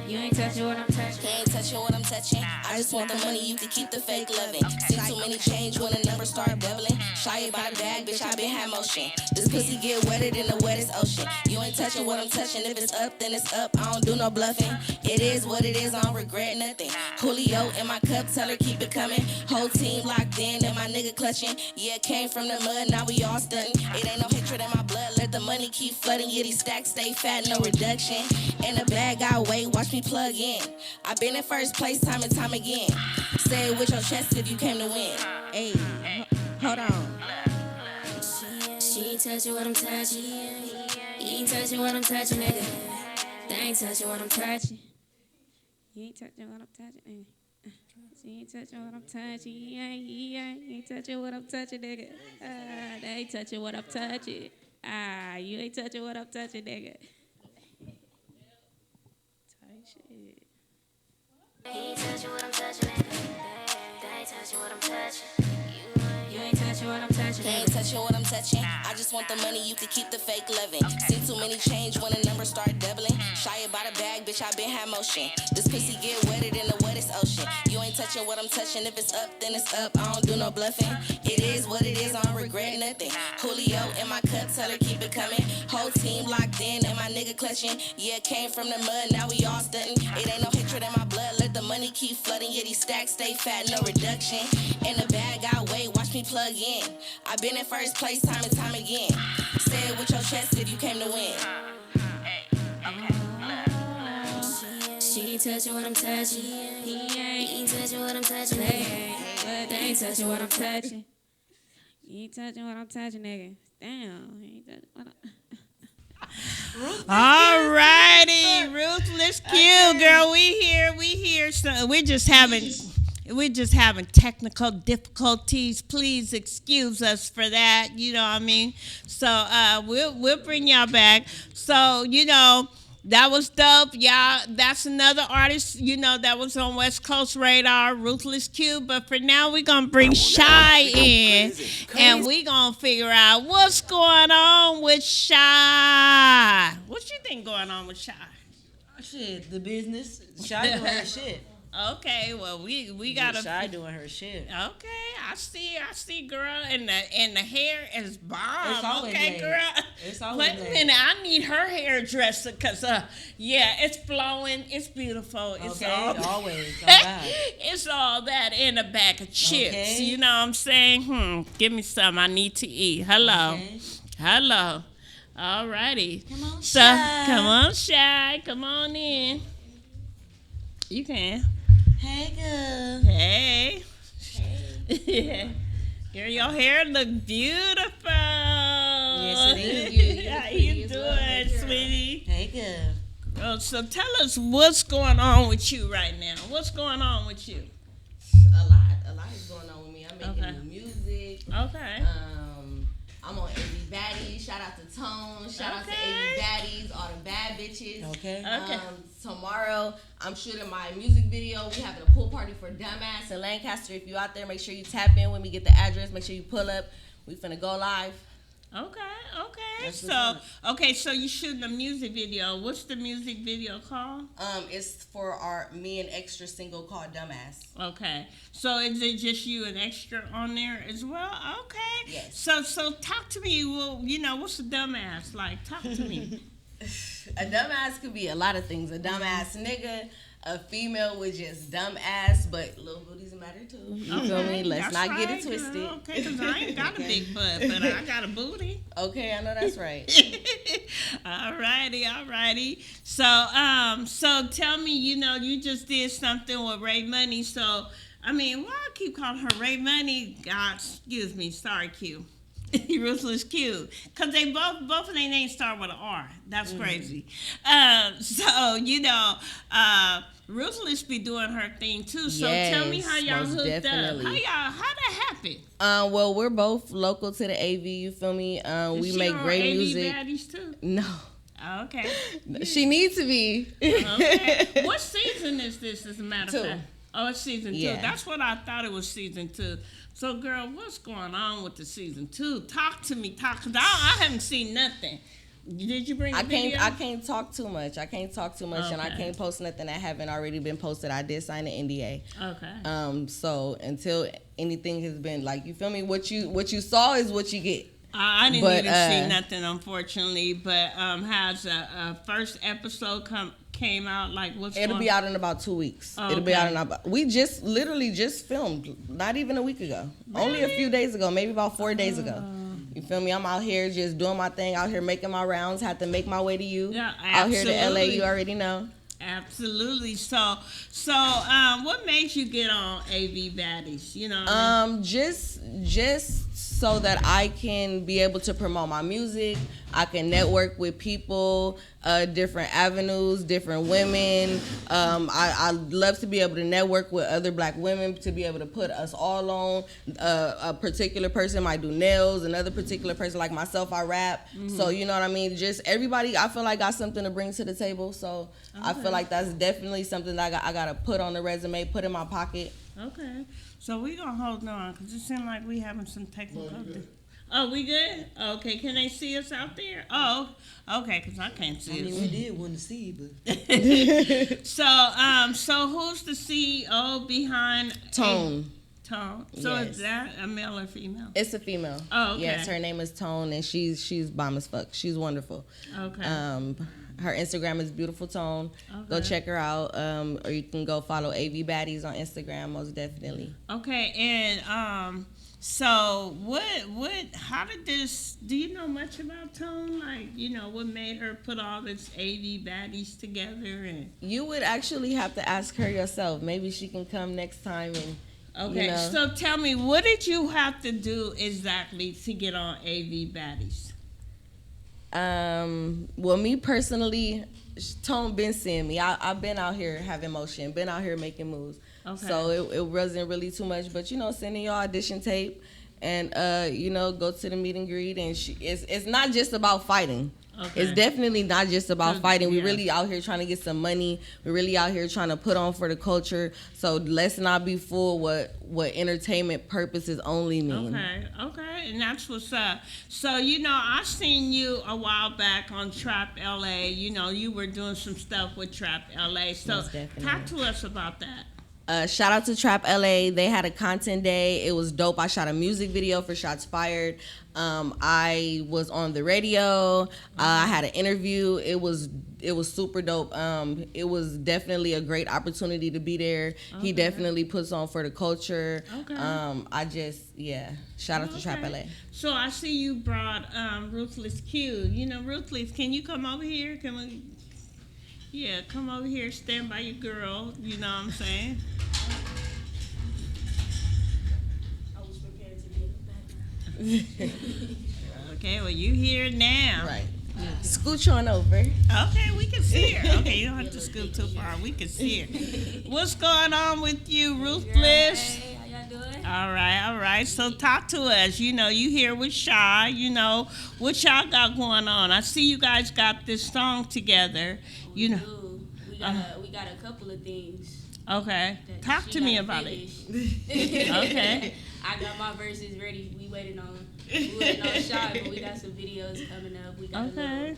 You ain't touching what I'm touching. He ain't touching what I'm touching. I just want the money, you can keep the fake loving. See too many change when the numbers start doubling. Shy about a bag, bitch, I been had motion. This pussy get wetter than the wettest ocean. You ain't touching what I'm touching. If it's up, then it's up. I don't do no bluffing. It is what it is, I don't regret nothing. Coolio in my cup, tell her keep it coming. Whole team locked in and my nigga clutching. Yeah, came from the mud, now we all stunting. It ain't no hatred in my blood, let the money keep flooding. Yeah, these stacks stay fat, no reduction. In the bag, I wait, watch me plug in. I been in first place time and time again. Say it with your chest if you came to win. Hey, hold on. She ain't touching what I'm touching. He ain't touching what I'm touching, nigga. They ain't touching what I'm touching. You ain't touching what I'm touching. She ain't touching what I'm touching. You ain't touching what I'm touching, nigga. They ain't touching what I'm touching. You ain't touching what I'm touching, nigga. Tight shit. He ain't touching what I'm touching, nigga. They ain't touching what I'm touching. You ain't touching what I'm touching. They ain't touching what I'm touching. I just want the money, you can keep the fake loving. See too many change when the numbers start doubling. Shy about a bag, bitch, I been had motion. This pussy get wetter than the wettest ocean. You ain't touching what I'm touching. If it's up, then it's up. I don't do no bluffing. It is what it is, I don't regret nothing. Julio in my cup, tell her keep it coming. Whole team locked in and my nigga clutching. Yeah, came from the mud, now we all stunting. It ain't no hatred in my blood, let the money keep flooding. Yeah, these stacks stay fat, no reduction. In the bag, I wait, watch me plug in. I been in first place time and time again. Say it with your chest if you came to win. She ain't touching what I'm touching. He ain't touching what I'm touching. They ain't touching what I'm touching. You ain't touching what I'm touching, nigga. Damn, he ain't touching what I'm... All righty, Ruthless Q, girl, we here. So we're just having technical difficulties. Please excuse us for that. You know what I mean? So we'll bring y'all back. So that was dope, y'all. That's another artist, that was on West Coast Radar, Ruthless Q. But for now, we're going to bring Shy in, and we're going to figure out what's going on with Shy. What you think going on with Shy? Shit, the business. Shy doing her shit. Okay, well we gotta. Shy doing her shit. Okay, I see, girl, and the hair is bomb. It's always okay, laid. girl. It's always Wait a laid. minute, I need her hairdresser because it's flowing, it's beautiful. It's Okay, all always. Oh, God. it's all that in a bag of chips. Okay. You know what I'm saying? Give me some. I need to eat. Hello, Okay. hello. All righty. Come on, So Shy. come on, Shy. Come on in. You can. Hey, girl. Hey. Girl, your hair look beautiful. Yes, it is. How you doing, sweetie? Hey, girl. Oh, so tell us what's going on with you right now. What's going on with you? A lot is going on with me. I'm making new music. Okay. I'm on AV Baddies. Shout out to Tone. Shout out to AV Baddies, all the bad bitches. Okay. Tomorrow, I'm shooting my music video. We having a pool party for Dumbass in Lancaster. If you out there, make sure you tap in when we get the address. Make sure you pull up. We finna go live. Okay. That's So you shooting a music video. What's the music video called? It's for me and Extra single called Dumbass. Okay. So is it just you and Extra on there as well? Okay. Yes. So talk to me. Well, what's a dumbass like? Talk to me. A dumbass could be a lot of things. A dumbass nigga, a female with just dumb ass, but little booties matter too. You feel me? Let's not get it twisted. Girl. Okay, because I ain't got a big butt, but I got a booty. Okay, I know that's right. Alrighty. So tell me, you just did something with Ray Money. So, why I keep calling her Ray Money? God, excuse me. Sorry, Q. Ruthless Q. Because they both of their names start with an R. That's crazy. Ruthless be doing her thing too. So tell me how y'all most hooked definitely. up. How that happened? Well, we're both local to the AV. You feel me? We She make on great AV music. Baddies too? No, Okay. she needs to be. Okay. What season is this, as a matter of 2. fact? Oh, it's season 2. Yeah. That's what I thought it was season 2. So, girl, what's going on with the season 2? Talk to me. Cause I haven't seen nothing. Did you bring a video? I can't talk too much. And I Okay. can't post nothing that haven't already been posted. I did sign an NDA. Okay. So until anything has been like, you feel me? What you saw is what you get. I didn't But, even see nothing, unfortunately. But has a first episode came out? Like, what's It'll going be out in about 2 weeks. Oh, It'll be out okay. in about. We literally just filmed, not even a week ago. Only a few days ago, maybe about 4 days ago. You feel me? I'm out here just doing my thing, out here making my rounds. Had to make my way to you. Yeah, out here to LA, absolutely. you already know. Absolutely. So, what made you get on AV Baddies? You know what I mean? Just so that I can be able to promote my music. I can network with people, different avenues, different women. I love to be able to network with other black women, to be able to put us all on. A particular person might do nails, another particular person like myself, I rap. So you know what I mean? Just everybody, I feel like got something to bring to the table. So I feel like that's definitely something that I got to put on the resume, put in my pocket. Okay. So we gonna hold on because it seems like we having some technical. Oh, we good? Okay. Can they see us out there? Oh, okay. Because I can't see us. We did want to see, but So who's the CEO behind Tone. Tone? So Yes. is that a male or female? It's a female. Oh, okay. Yes, her name is Tone, and she's bomb as fuck. She's wonderful. Okay. Her Instagram is Beautiful Tone. Go check her out. Or you can go follow AV Baddies on Instagram, most definitely. Okay, and so how did this, do you know much about Tone? Like, you know, what made her put all this AV Baddies together? And You would actually have to ask her yourself. Maybe she can come next time and okay, you know. so tell me, what did you have to do exactly to get on AV Baddies? Well, me personally, Tone been seeing me. I've been out here having motion, been out here making moves. Okay. So it wasn't really too much, but you know, sending your audition tape and you know, go to the meet and greet, and it's not just about fighting. Okay. It's definitely not just about fighting. Yeah. We really out here trying to get some money. We're really out here trying to put on for the culture. So let's not be fooled what entertainment purposes only mean. Okay, and that's what's up. So, you know, I seen you a while back on Trap LA. You know, you were doing some stuff with Trap LA. So Most definitely. talk to us about that. Shout out to Trap LA. They had a content day. It was dope. I shot a music video for Shots Fired. I was on the radio. I had an interview. It was super dope. It was definitely a great opportunity to be there. He definitely puts on for the culture. Okay. Shout out to Trap LA. So I see you brought Ruthless Q. You know, Ruthless, can you come over here? Can we? Yeah, come over here, stand by your girl. You know what I'm saying? I was prepared to get back. Okay, well, you here now. Right. Scooch on over. Okay, we can see her. Okay, you don't have to scoot too far. We can see her. What's going on with you, Ruthless? Hey, how y'all doing? All right. So talk to us. You know, you here with Shy. You know, what y'all got going on? I see you guys got this song together. You know. Ooh, we got a couple of things. Okay. that Talk she to me gotta about finish. it. Okay. I got my verses ready. We waiting on Shy, but we got some videos coming up. We got Okay.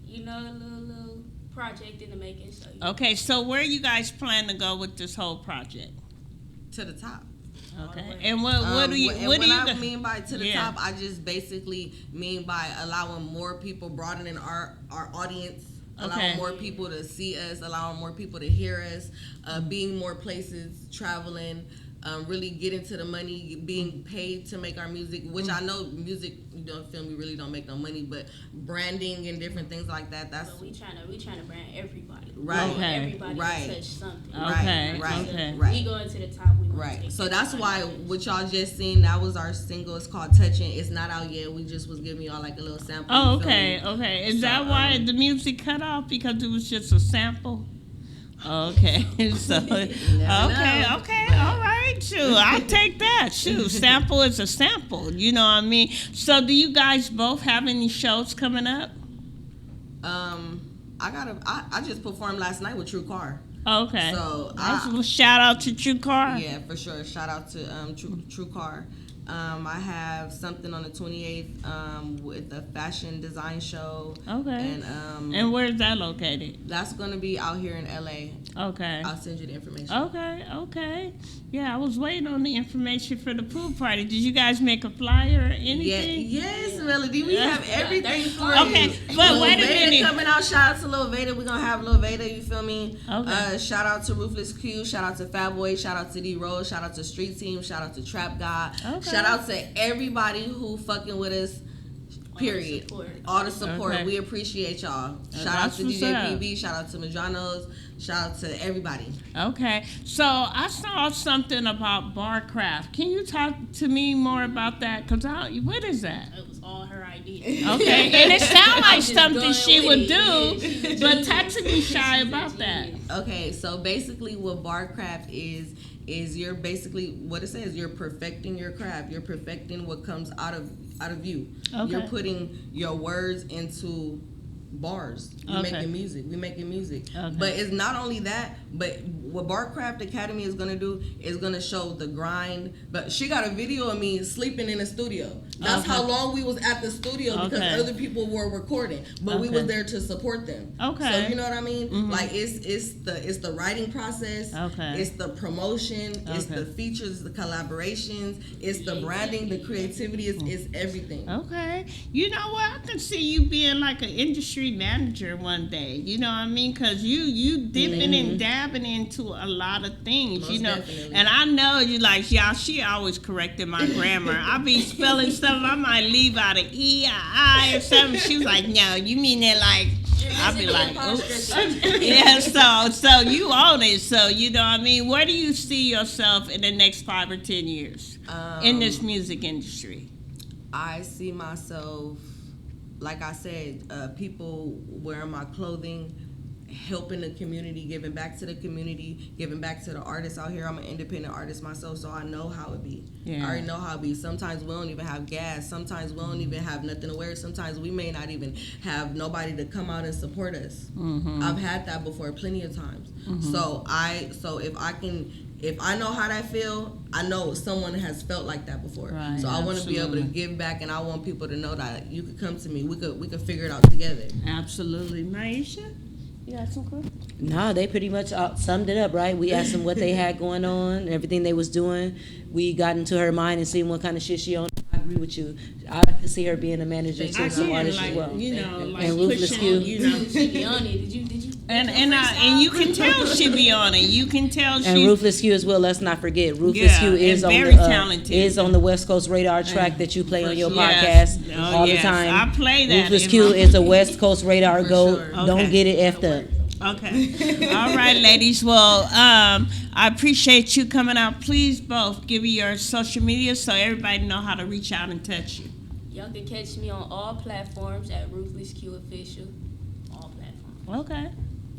a little project in the making. So, you know. Okay, so where you guys plan to go with this whole project? To the top. Okay. And what do you what I go- mean by to the Yeah. top, I just basically mean by allowing more people, broadening our audience, allowing Okay. more people to see us, allowing more people to hear us, being more places, traveling, really getting to the money, being paid to make our music, which I know music, you don't feel me, really don't make no money, but branding and different things like that, that's But we trying to brand everybody. Right. We want Okay. everybody Right. to touch something. Okay. right, Okay. right. We going to the top. We gonna Right. take So that's everybody. why what y'all just seen, that was our single. It's called Touching. It's not out yet. We just was giving y'all like a little sample. Oh, You feel okay, me? okay. Is So, that why the music cut off? Because it was just a sample? Okay. So okay, know. okay, all right. Shoot, I'll take that. Shoot, sample is a sample. You know what I mean? So do you guys both have any shows coming up? I just performed last night with True Car. Okay. So shout out to True Car. yeah, for sure. Shout out to True Car. I have something on the 28th with the fashion design show. Okay. And And where's that located? that's gonna be out here in LA. Okay. I'll send you the information. Okay. Yeah, I was waiting on the information for the pool party. Did you guys make a flyer or Yeah, anything? yes, Melody. We have everything for Okay, you. but Lil wait a Veda minute. coming out. Shout out to Lil Veda. We're gonna have Lil Veda. You feel me? Okay. Shout out to Ruthless Q. Shout out to Fat Boy. Shout out to D Rose. Shout out to Street Team. Shout out to Trap God. Okay. Shout out to everybody who fucking with us Period. All the support. Okay. We appreciate y'all. Shout out That's to what's DJ up. PB. Shout out to Majanos. Shout out to everybody. Okay, so I saw something about Barcraft. Can you talk to me more about that? Cause what is that? It was all her idea. Okay, and it sounds like just something going she with would it. do, but talk to me shy about that. Okay, so basically what barcraft is you're basically what it says, you're perfecting your craft. You're perfecting what comes out of you. Okay. You're putting your words into bars. We're Okay. making music. We're making music. Okay. But it's not only that, but what Barcraft Academy is gonna do is gonna show the grind. But she got a video of me sleeping in the studio. That's Okay. how long we was at the studio because Okay. other people were recording. But we Okay. was there to support them. Okay. So you know what I mean? Mhm. Like it's the writing process. Okay. It's the promotion. It's Okay. the features, the collaborations. It's the branding, the creativity. It's everything. Okay. You know what? I can see you being like an industry manager one day. You know what I mean? Because you dipping and dabbing into a lot of things, Most you know. definitely. And I know you like, y'all, she always correcting my grammar. I be spelling stuff, I might leave out an E, or I, or something. She was like, no, you mean it like... I'll be like, oops. Yeah, so you own it. So, you know what I mean? Where do you see yourself in the next 5 or 10 years in this music industry? I see myself, like I said, people wearing my clothing, helping the community, giving back to the community, giving back to the artists out here. I'm an independent artist myself, so I know how it be. Yeah. I already know how it be. Sometimes we don't even have gas. Sometimes we don't even have nothing to wear. Sometimes we may not even have nobody to come out and support us. Mm-hmm. I've had that before plenty of times. So if I know how that feel, I know someone has felt like that before. Right, So I want to be able to absolutely. give back, and I want people to know that you could come to me. We could figure it out together. Absolutely. Maisha, you got some questions? No, they pretty much summed it up, right? We asked them what they had going on, everything they was doing. We got into her mind and seen what kind of shit she on. I agree with you. I could see her being a manager too, some artists as well. You know, like And Ruthless pushing, Q. you know. She be on it. Did you? And you can tell she be on it. You can tell And she. Ruthless Q as well. Let's not forget, Ruthless Yeah, Q is and on very the talented. is on the West Coast Radar track that you play on your Yes. podcast Oh, all yes. the time. I play that Ruthless in Q my- is a West Coast Radar goat. sure. Don't Okay. get it effed up. Okay. All right, ladies. Well, I appreciate you coming out. Please both give me your social media so everybody know how to reach out and touch you. Y'all can catch me on all platforms at Ruthless Q Official. All platforms. Okay.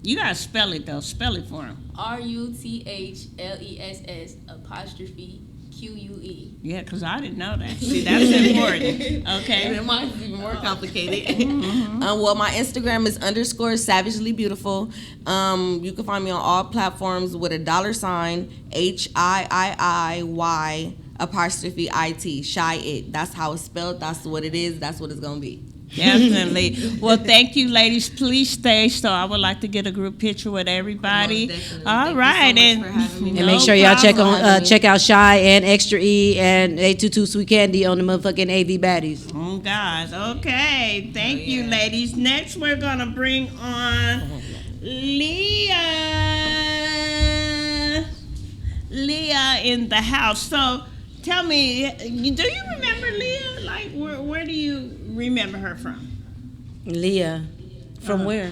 You gotta spell it though. Spell it for him. RUTHLESS_QUE. Yeah, cause I didn't know that. See, that's important. Okay. And mine is even more complicated. Well, my Instagram is _savagelybeautiful. You can find me on all platforms with a $HIIY _IT. Shy it. That's how it's spelled. That's what it is. That's what it's gonna be. Definitely. Well, thank you, ladies. Please stay. So I would like to get a group picture with everybody. Most definitely. All Thank you right, so much for having me. And no make sure y'all problem. check out Shy and Extra E and 822 Sweet Candy on the motherfucking AV baddies. Oh, God. Okay. Thank you, ladies. Next, we're going to bring on Leah. Leah in the house. So tell me, do you remember Leah? Like, where do you remember her from? Leah, from where?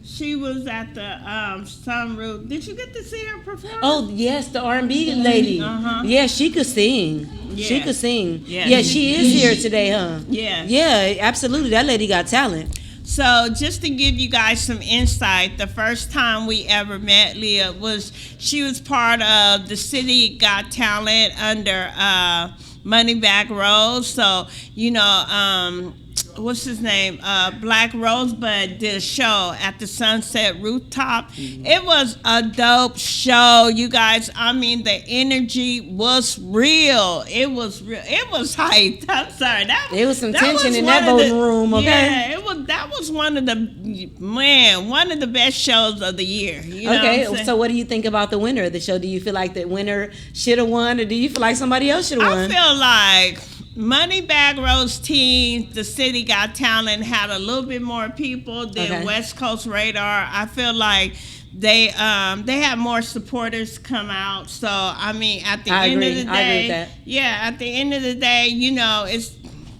She was at the Sunroof. Did you get to see her perform? Oh yes, the R&B lady. Uh-huh. Yeah, she could sing. She Yeah. could sing. Yeah. Yeah, she is here today, huh? Yeah. Yeah, absolutely. That lady got talent. So just to give you guys some insight, the first time we ever met Leah she was part of the City Got Talent under Moneybag Rose. So, you know, what's his name? Black Rosebud did a show at the Sunset Rooftop. It was a dope show, you guys. I mean, the energy was real. It was real. It was hyped. I'm sorry. There was some that tension was in one that of the- voting room, okay? Yeah, that was one of the best shows of the year. You know what I'm Okay, saying? so what do you think about the winner of the show? Do you feel like the winner should have won, or do you feel like somebody else should have I won? feel like Moneybag Rose team, the City Got Talent, had a little bit more people than Okay. West Coast Radar. I feel like they had more supporters come out. So I mean, at the I end agree. of the I agree with day, that. yeah, at the end of the day, you know,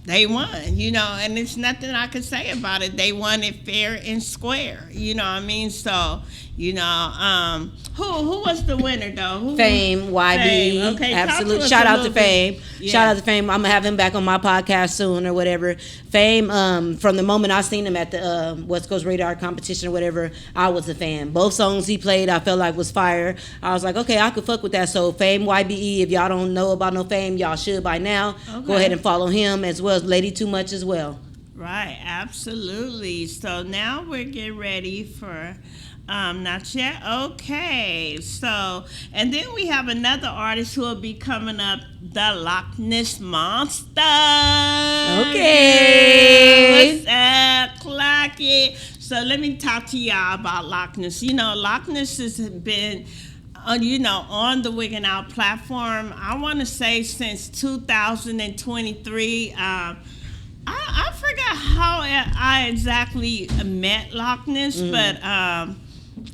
they won, and there's nothing I can say about it. They won it fair and square, you know what I mean? So, who was the winner though? Fame, YB. Fame. Okay, absolute. Shout out to Fame. Yeah. Shout out to Fame. I'm gonna have him back on my podcast soon or whatever. Fame. From the moment I seen him at the West Coast Radar competition or whatever, I was a fan. Both songs he played, I felt like was fire. I was like, okay, I could fuck with that. So Fame, YBE. If y'all don't know about no Fame, y'all should by now. Okay. Go ahead and follow him as well as Lady Too Much as well. Right, absolutely. So now we're getting ready for not yet. Okay, so and then we have another artist who will be coming up, the Loch Ness Monster. Okay. What's up? Clock it. So let me talk to y'all about Loch Ness. Loch Ness has been on the Wiggin' Out platform, I want to say since 2023. I forgot how I exactly met Loch Ness, but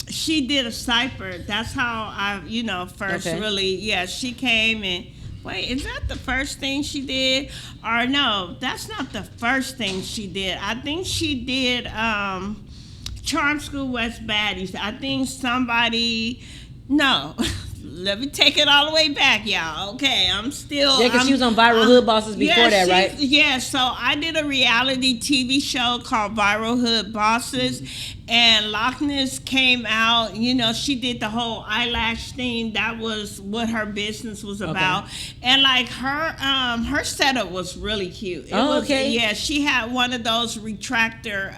she did a cipher. That's how I, first really, she came and, wait, is that the first thing she did? Or no, that's not the first thing she did. I think she did Charm School West Baddies. I think no. Let me take it all the way back, y'all. Okay, I'm still... Yeah, because she was on Viral Hood Bosses before that, right? Yeah, so I did a reality TV show called Viral Hood Bosses, and Loch Ness came out. She did the whole eyelash thing. That was what her business was about. And, like, her setup was really cute. Okay. Yeah, she had one of those retractor...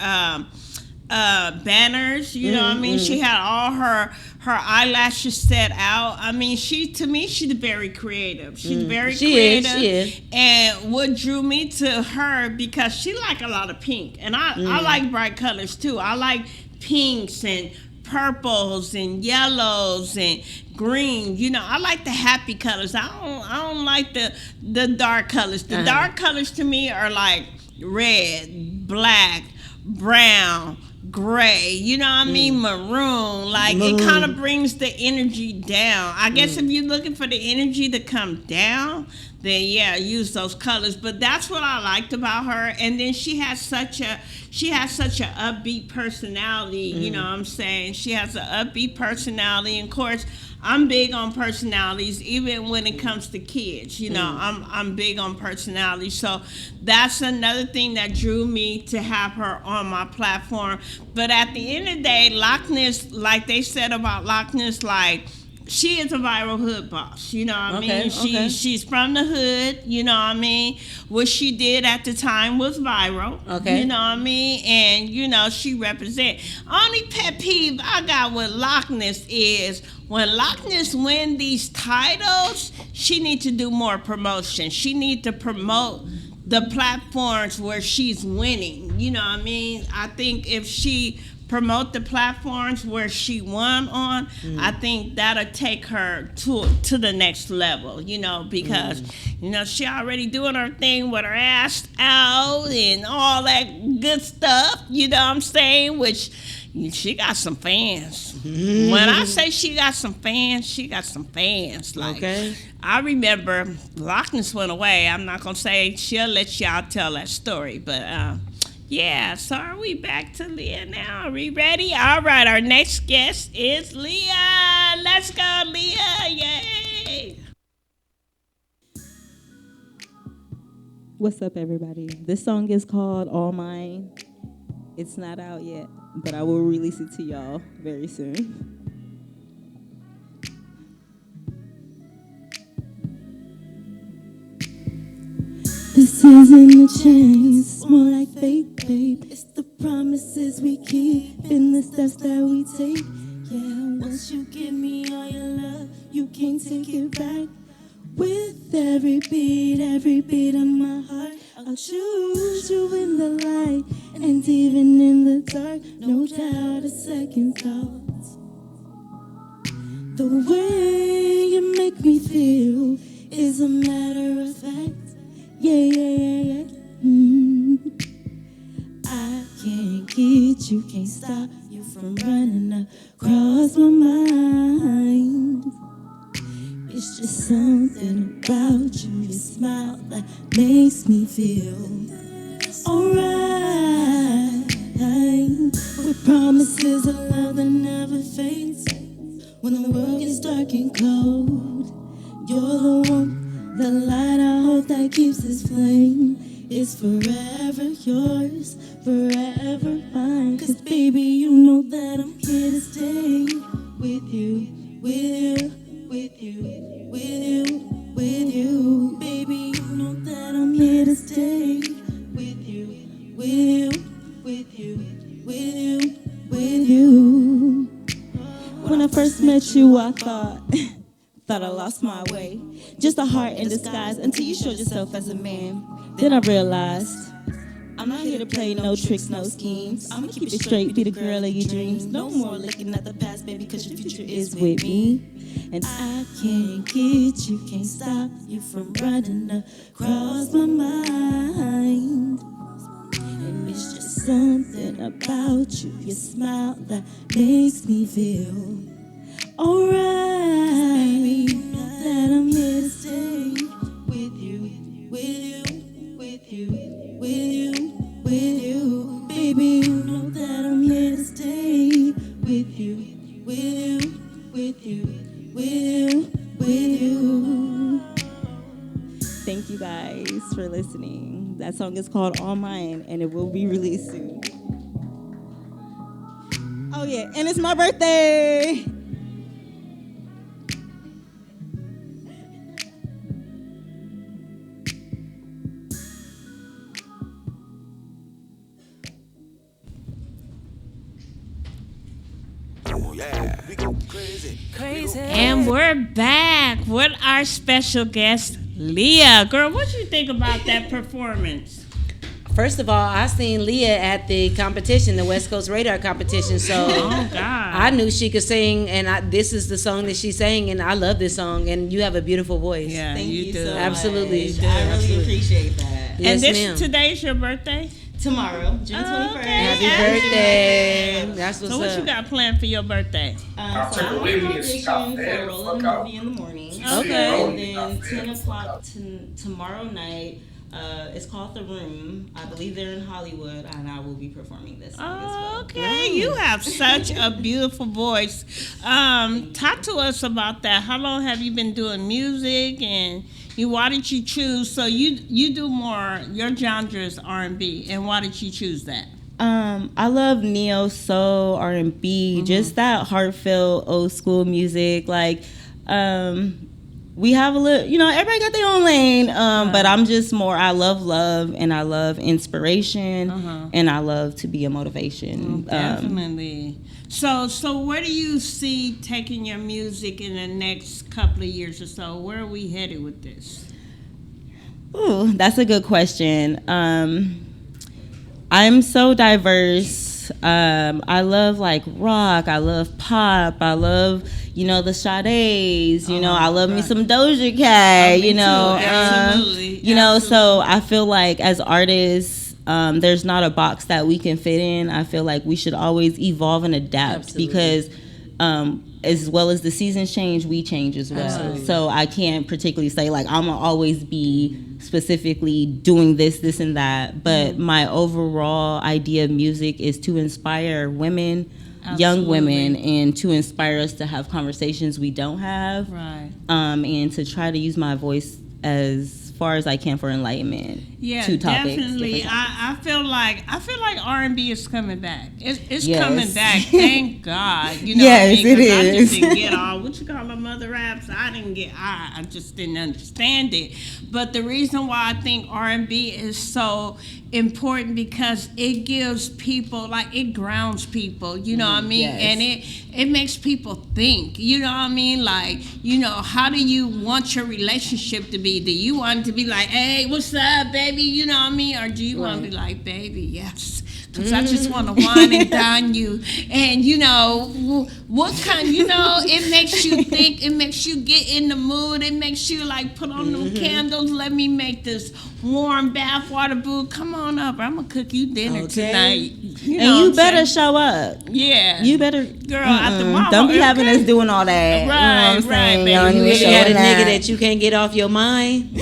banners, you know what I mean? She had all her eyelashes set out. I mean, she's very creative. She's very creative. She is. And what drew me to her, because she like a lot of pink. And I like bright colors too. I like pinks and purples and yellows and green. I like the happy colors. I don't like the dark colors. The dark colors to me are like red, black, brown, gray, you know what I mean? Maroon. Like, it kind of brings the energy down. I guess if you're looking for the energy to come down, then use those colors. But that's what I liked about her. And then she has such a upbeat personality, you know what I'm saying? She has an upbeat personality. And of course, I'm big on personalities, even when it comes to kids. I'm big on personalities. So that's another thing that drew me to have her on my platform. But at the end of the day, Loch Ness, like they said about Loch Ness, like, she is a viral hood boss, you know what I mean? She's from the hood, you know what I mean? What she did at the time was viral, you know what I mean? And, she represent. Only pet peeve I got with Loch Ness is when Loch Ness win these titles, she need to do more promotion. She need to promote the platforms where she's winning, you know what I mean? I think if she promote the platforms where she won on, I think that'll take her to the next level, because, she already doing her thing with her ass out and all that good stuff, you know what I'm saying, which she got some fans. When I say she got some fans, she got some fans. Like, I remember Loch Ness went away. I'm not going to say, she'll let y'all tell that story, but, so are we back to Leah now? Are we ready? All right, our next guest is Leah. Let's go, Leah. Yay. What's up, everybody? This song is called All Mine. It's not out yet, but I will release it to y'all very soon. This isn't a chance, it's more like fate, babe. It's the promises we keep and the steps that we take. Yeah, once you give me all your love, you can't take it back. With every beat of my heart, I'll choose you in the light and even in the dark. No doubt, a second thought. The way you make me feel is a matter of fact. Yeah. I can't get you, can't stop you from running across my mind. It's just something about you, your smile that makes me feel promises of love that never fades. When the world gets dark and cold, you're the warmth, the light, I hope that keeps this flame. It's forever yours, forever mine. 'Cause baby, you know that I'm here to stay with you, with you, with you, with you, with you. Baby, you know that I'm here to stay with you, with you, with you, with you, with you. When I first met you, I thought I lost my way. Just a heart in disguise until you showed yourself as a man. Then I realized I'm not here to play no tricks, no schemes. I'ma keep it straight, be the girl of your dreams. No more looking at the past, baby, 'cause your future is with me. And I can't get you, can't stop you from running across my mind. And it's just something about you, your smile that makes me feel alright. Baby, you know that I'm here to stay with you, with you, with you, with you, with you. Baby, you know that I'm here to stay with you, with you, with you, with you, with you. Thank you guys for listening. That song is called All Mine, and it will be released soon. Oh yeah, and it's my birthday. And we're back with our special guest, Leah. Girl, what you think about that performance? First of all, I seen Leah at the competition, the West Coast Radar competition. So Oh, God. I knew she could sing, and this is the song that she sang, and I love this song. And you have a beautiful voice. Yeah, Thank you do. so much. Absolutely. I really appreciate that. Yes, And ma'am. today's your birthday? Tomorrow, June 21st. Happy birthday. That's what's So what up. you got planned for your birthday? So I'm on audition for Rolling Movie in the morning. Okay. And then 10 o'clock tomorrow night, it's called The Room. I believe they're in Hollywood, and I will be performing this song as well. Okay, you have such a beautiful voice. Talk to us about that. How long have you been doing music, and why did you choose? So you do more. Your genre is R&B, and why did you choose that? I love neo soul, R&B, just that heartfelt old school music. Like, we have a little, everybody got their own lane. But I'm just more. I love love, and I love inspiration, and I love to be a motivation. Definitely. So where do you see taking your music in the next couple of years or so? Where are we headed with this? Ooh, that's a good question. I'm so diverse. I love like rock. I love pop. I love, the Sades. I love me some Doja Cat. Absolutely. So I feel like as artists, there's not a box that we can fit in. I feel like we should always evolve and adapt because as well as the seasons change, we change as well. Absolutely. So I can't particularly say like I'm gonna always be specifically doing this, and that. But my overall idea of music is to inspire women, young women, and to inspire us to have conversations we don't have. Right. And to try to use my voice as far as I can for enlightenment. Yeah, to topics, definitely. I feel like R&B is coming back. It's Yes. coming back. Thank God. Yes, it I is. just didn't get all what you call them other raps. I just didn't understand it. But the reason why I think R&B is so important because it gives people it grounds people. You know what I mean? Yes. And it makes people think. You know what I mean? Like, how do you want your relationship to be? Do you want it to be like, hey, what's up, baby? You know what I mean? Or do you want to be like, baby, yes, because I just want to wine and dine you. And, what kind, it makes you think, it makes you get in the mood, it makes you put on them candles, let me make this warm bath water, boo. Come on up, I'm going to cook you dinner tonight. You better show up. Yeah. You better. Girl, at the mall. Don't be having us doing all that. Right, saying? baby. Y'all You need to really had a show nigga up. that you can't get off your mind.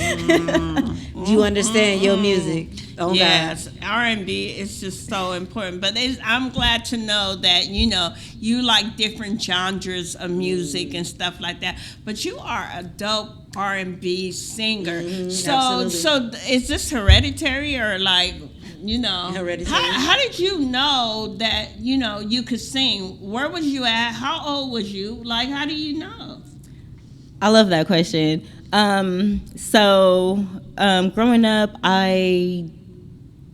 Do you understand your music? Oh, God. Yes, R&B is just so important. But I'm glad to know that you like different genres of music and stuff like that. But you are a dope R&B singer. So is this hereditary or like? Hereditary. How did you know that you could sing? Where was you at? How old was you? Like, how do you know? I love that question. Growing up, I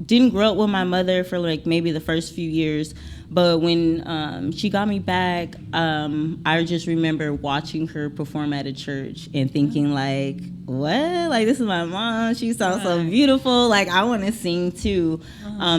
didn't grow up with my mother for like maybe the first few years, but when she got me back, I just remember watching her perform at a church and thinking like, what? Like, this is my mom. She sounds so beautiful. Like, I want to sing too.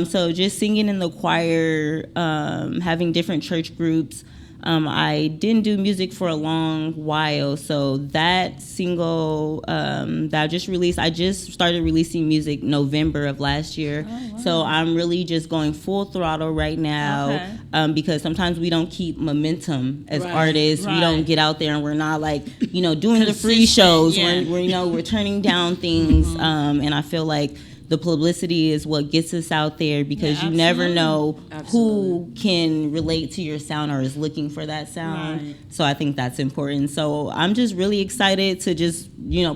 So just singing in the choir, having different church groups. I didn't do music for a long while, so that single that I just released, I just started releasing music November of last year. So I'm really just going full throttle right now, because sometimes we don't keep momentum as artists. We don't get out there and we're not like, doing the free shows. We're turning down things, and I feel like the publicity is what gets us out there, because you never know who can relate to your sound or is looking for that sound. So I think that's important. So I'm just really excited to just,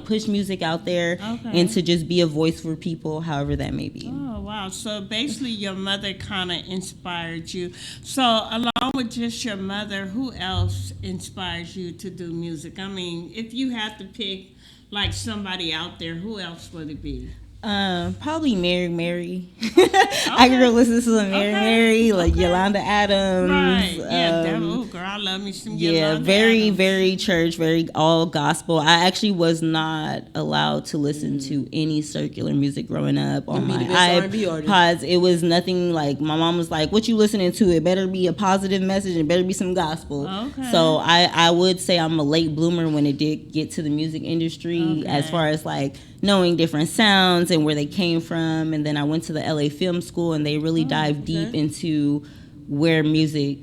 push music out there and to just be a voice for people, however that may be. Oh, wow. So basically your mother kind of inspired you. So along with just your mother, who else inspires you to do music? I mean, if you had to pick like somebody out there, who else would it be? Probably Mary. I grew up listening to some Mary, like Yolanda Adams. Right. Yeah, girl, I love me some Yolanda very, Adams. very church, very all gospel. I actually was not allowed to listen to any secular music growing up on my iPods. It was nothing like, my mom was like, what you listening to? It better be a positive message and it better be some gospel. So I would say I'm a late bloomer when it did get to the music industry, as far as like knowing different sounds and where they came from. And then I went to the LA Film School, and they really dived deep into where music,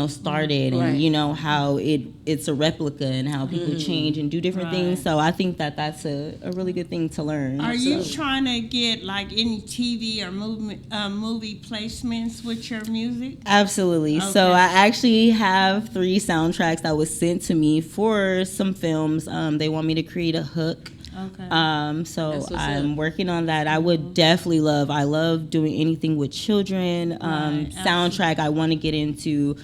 started, and how it's a replica and how people change and do different things. So I think that's a really good thing to learn. Are you trying to get like any TV or movie placements with your music? Absolutely. So I actually have 3 soundtracks that was sent to me for some films. They want me to create a hook. So I'm working on that. I would definitely I love doing anything with children. Soundtrack, I want to get into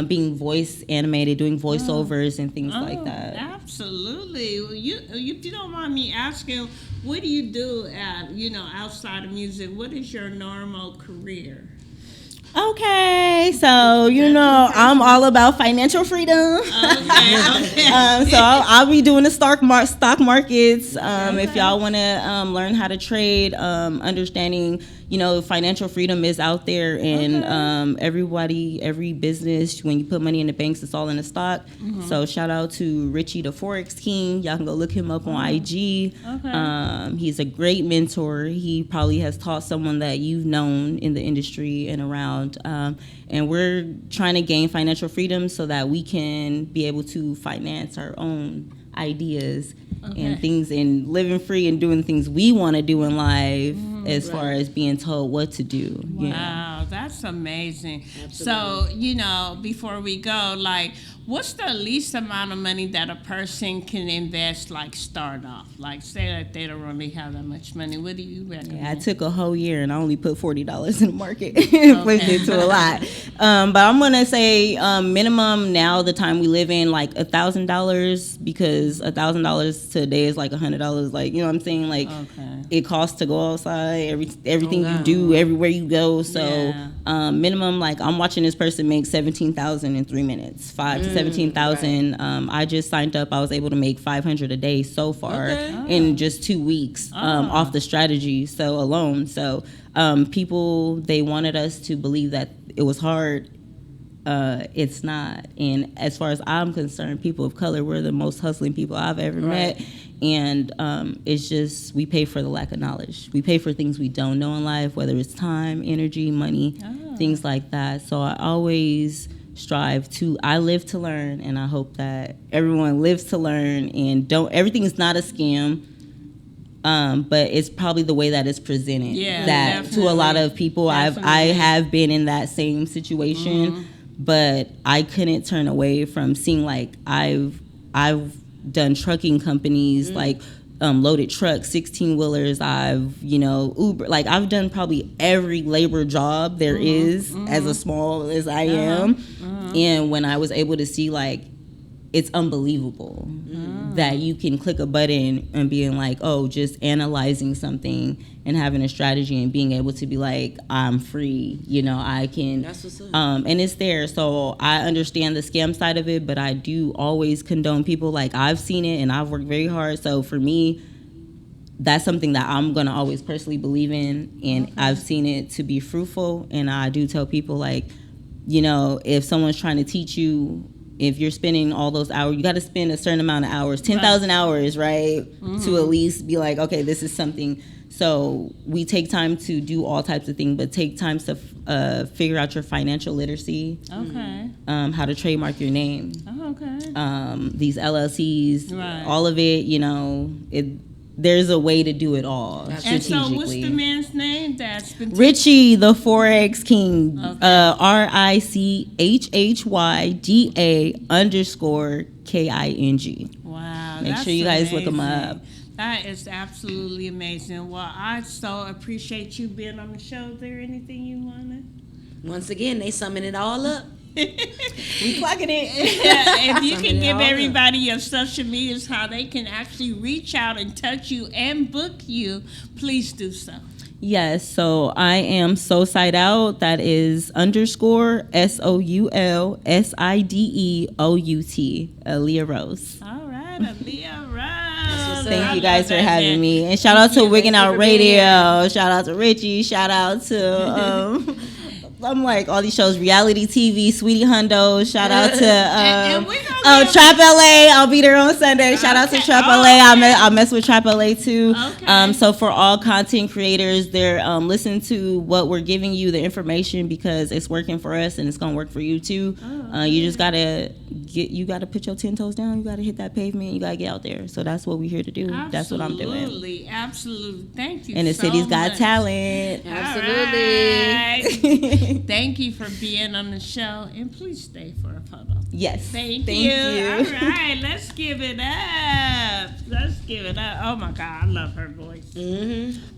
being voice animated, doing voiceovers and things like that. Absolutely. Well, if you don't mind me asking, what do you do at, outside of music? What is your normal career? Okay, so I'm all about financial freedom. So I'll be doing the stock markets. If y'all want to learn how to trade, understanding financial freedom is out there, and every business, when you put money in the banks, it's all in the stock. So shout out to Richie the Forex King. Y'all can go look him up on IG. He's a great mentor. He probably has taught someone that you've known in the industry and around. And we're trying to gain financial freedom so that we can be able to finance our own ideas and things, and living free and doing things we want to do in life, as far as being told what to do. Wow, that's amazing. Absolutely. So, before we go, like, what's the least amount of money that a person can invest, like, start off? Like, say that they don't really have that much money. What do you recommend? I took a whole year and I only put $40 in the market. Flipped it to a lot. But I'm going to say minimum now, the time we live in, like $1,000, because $1,000 today is like $100. Like, you know what I'm saying? Like, it costs to go outside, everything you do, everywhere you go. So minimum, like, I'm watching this person make $17,000 in 3 minutes, 5 to 17,000. I just signed up. I was able to make $500 a day so far in just 2 weeks off the strategy alone. So people, they wanted us to believe that it was hard. It's not. And as far as I'm concerned, people of color, we're the most hustling people I've ever met. And it's just, we pay for the lack of knowledge. We pay for things we don't know in life, whether it's time, energy, money, things like that. So I always strive to, I live to learn, and I hope that everyone lives to learn, and everything is not a scam. But it's probably the way that it's presented. Yeah, that definitely. to a lot of people, I have been in that same situation, but I couldn't turn away from seeing like I've done trucking companies like loaded trucks, 16-wheelers. I've Uber. Like I've done probably every labor job there is as a small as I am, and when I was able to see like it's unbelievable that you can click a button and being like, oh, just analyzing something and having a strategy and being able to be like, I'm free, I can. That's what's up. And it's there. So I understand the scam side of it, but I do always condone people. Like I've seen it and I've worked very hard. So for me, that's something that I'm going to always personally believe in. And I've seen it to be fruitful. And I do tell people like, if someone's trying to teach you, if you're spending all those hours, you got to spend a certain amount of hours, 10,000 hours, right? To at least be like, okay, this is something. So we take time to do all types of things, but take time to figure out your financial literacy. Okay. How to trademark your name. Oh, okay. These LLCs, Right. all of it, there's a way to do it all And strategically. so what's the man's name that's been Richie, the Forex King, Okay. RICHHYDA_KING. Wow. Make that's sure you guys look him amazing. up. That is absolutely amazing. Well, I so appreciate you being on the show. Is there anything you want to? Once again, they summing it all up. We clocking it. If you Summing can it give all up. everybody your social medias how they can actually reach out and touch you and book you, please do so. Yes, so I am So Side Out. That is _SOULSIDEOUT, Aaliyah Rose. All right, Aaliyah Rose. Thank you guys for having me. And shout out to Wigginoutradio. Shout out to Richie. Shout out to I'm like all these shows, reality TV, Sweetie Hundo. Shout out to Trap LA. I'll be there on Sunday. Shout out to Trap LA. I'll mess with Trap LA too. Okay. So for all content creators, they're listen to what we're giving you, the information, because it's working for us and it's gonna work for you too. You just gotta put your 10 toes down. You gotta hit that pavement. You gotta get out there. So that's what we're here to do. That's what I'm doing. Absolutely. Thank you. And the so city's got much. talent. Absolutely. Thank you for being on the show, and please stay for a photo. Yes. Thank you. All right, let's give it up. Let's give it up. Oh my God, I love her voice.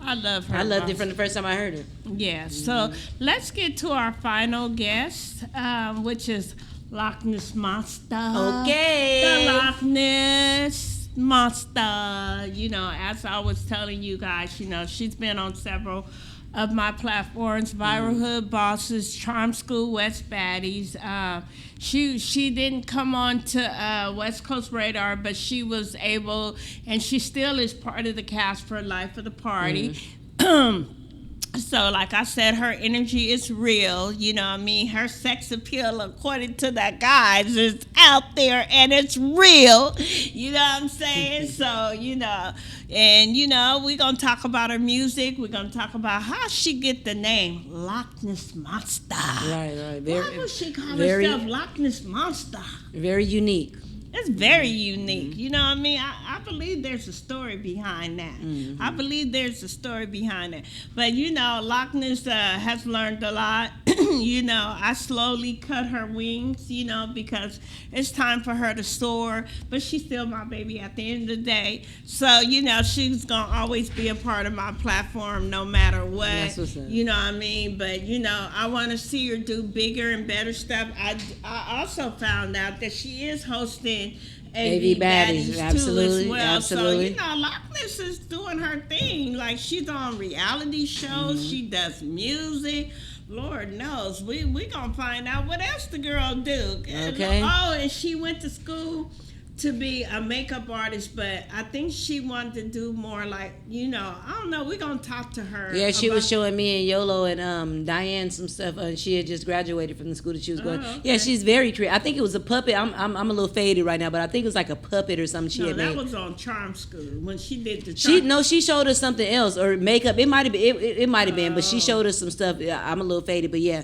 I love her. I loved voice. it from the first time I heard her. Yeah. So let's get to our final guest, which is Loch Ness Monster. Okay. The Loch Ness Monster. As I was telling you guys, she's been on several of my platforms, Viral Hood Bosses, Charm School, West Baddies. She didn't come on to West Coast Radar, but she was able, and she still is part of the cast for Life of the Party. So, like I said, her energy is real. Her sex appeal, according to the guys, is out there and it's real. You know what I'm saying? So, and we're gonna talk about her music. We're gonna talk about how she get the name Loch Ness Monster. Right. Why would she call herself Loch Ness Monster? Very unique. It's very unique. You know what I mean? I believe there's a story behind that. I believe there's a story behind it. But, Loch Ness has learned a lot. I slowly cut her wings, because it's time for her to soar. But she's still my baby at the end of the day. So, she's going to always be a part of my platform no matter what. That's what's up. You know what I mean? But, I want to see her do bigger and better stuff. I also found out that she is hosting AV Baddies absolutely, too as well. absolutely. So, Loch Ness is doing her thing. Like, she's on reality shows. She does music. Lord knows. We gonna find out what else the girl do. Okay. Oh, and she went to school to be a makeup artist, but I think she wanted to do more like, I don't know. We're going to talk to her. Yeah, she was showing me and Yolo and Diane some stuff. She had just graduated from the school that she was going. Okay. Yeah, she's very creative. I think it was a puppet. I'm a little faded right now, but I think it was like a puppet or something she had that made. was on Charm School when she did the Charm. She showed us something else or makeup. It might have been it might have been, but she showed us some stuff. I'm a little faded, but yeah,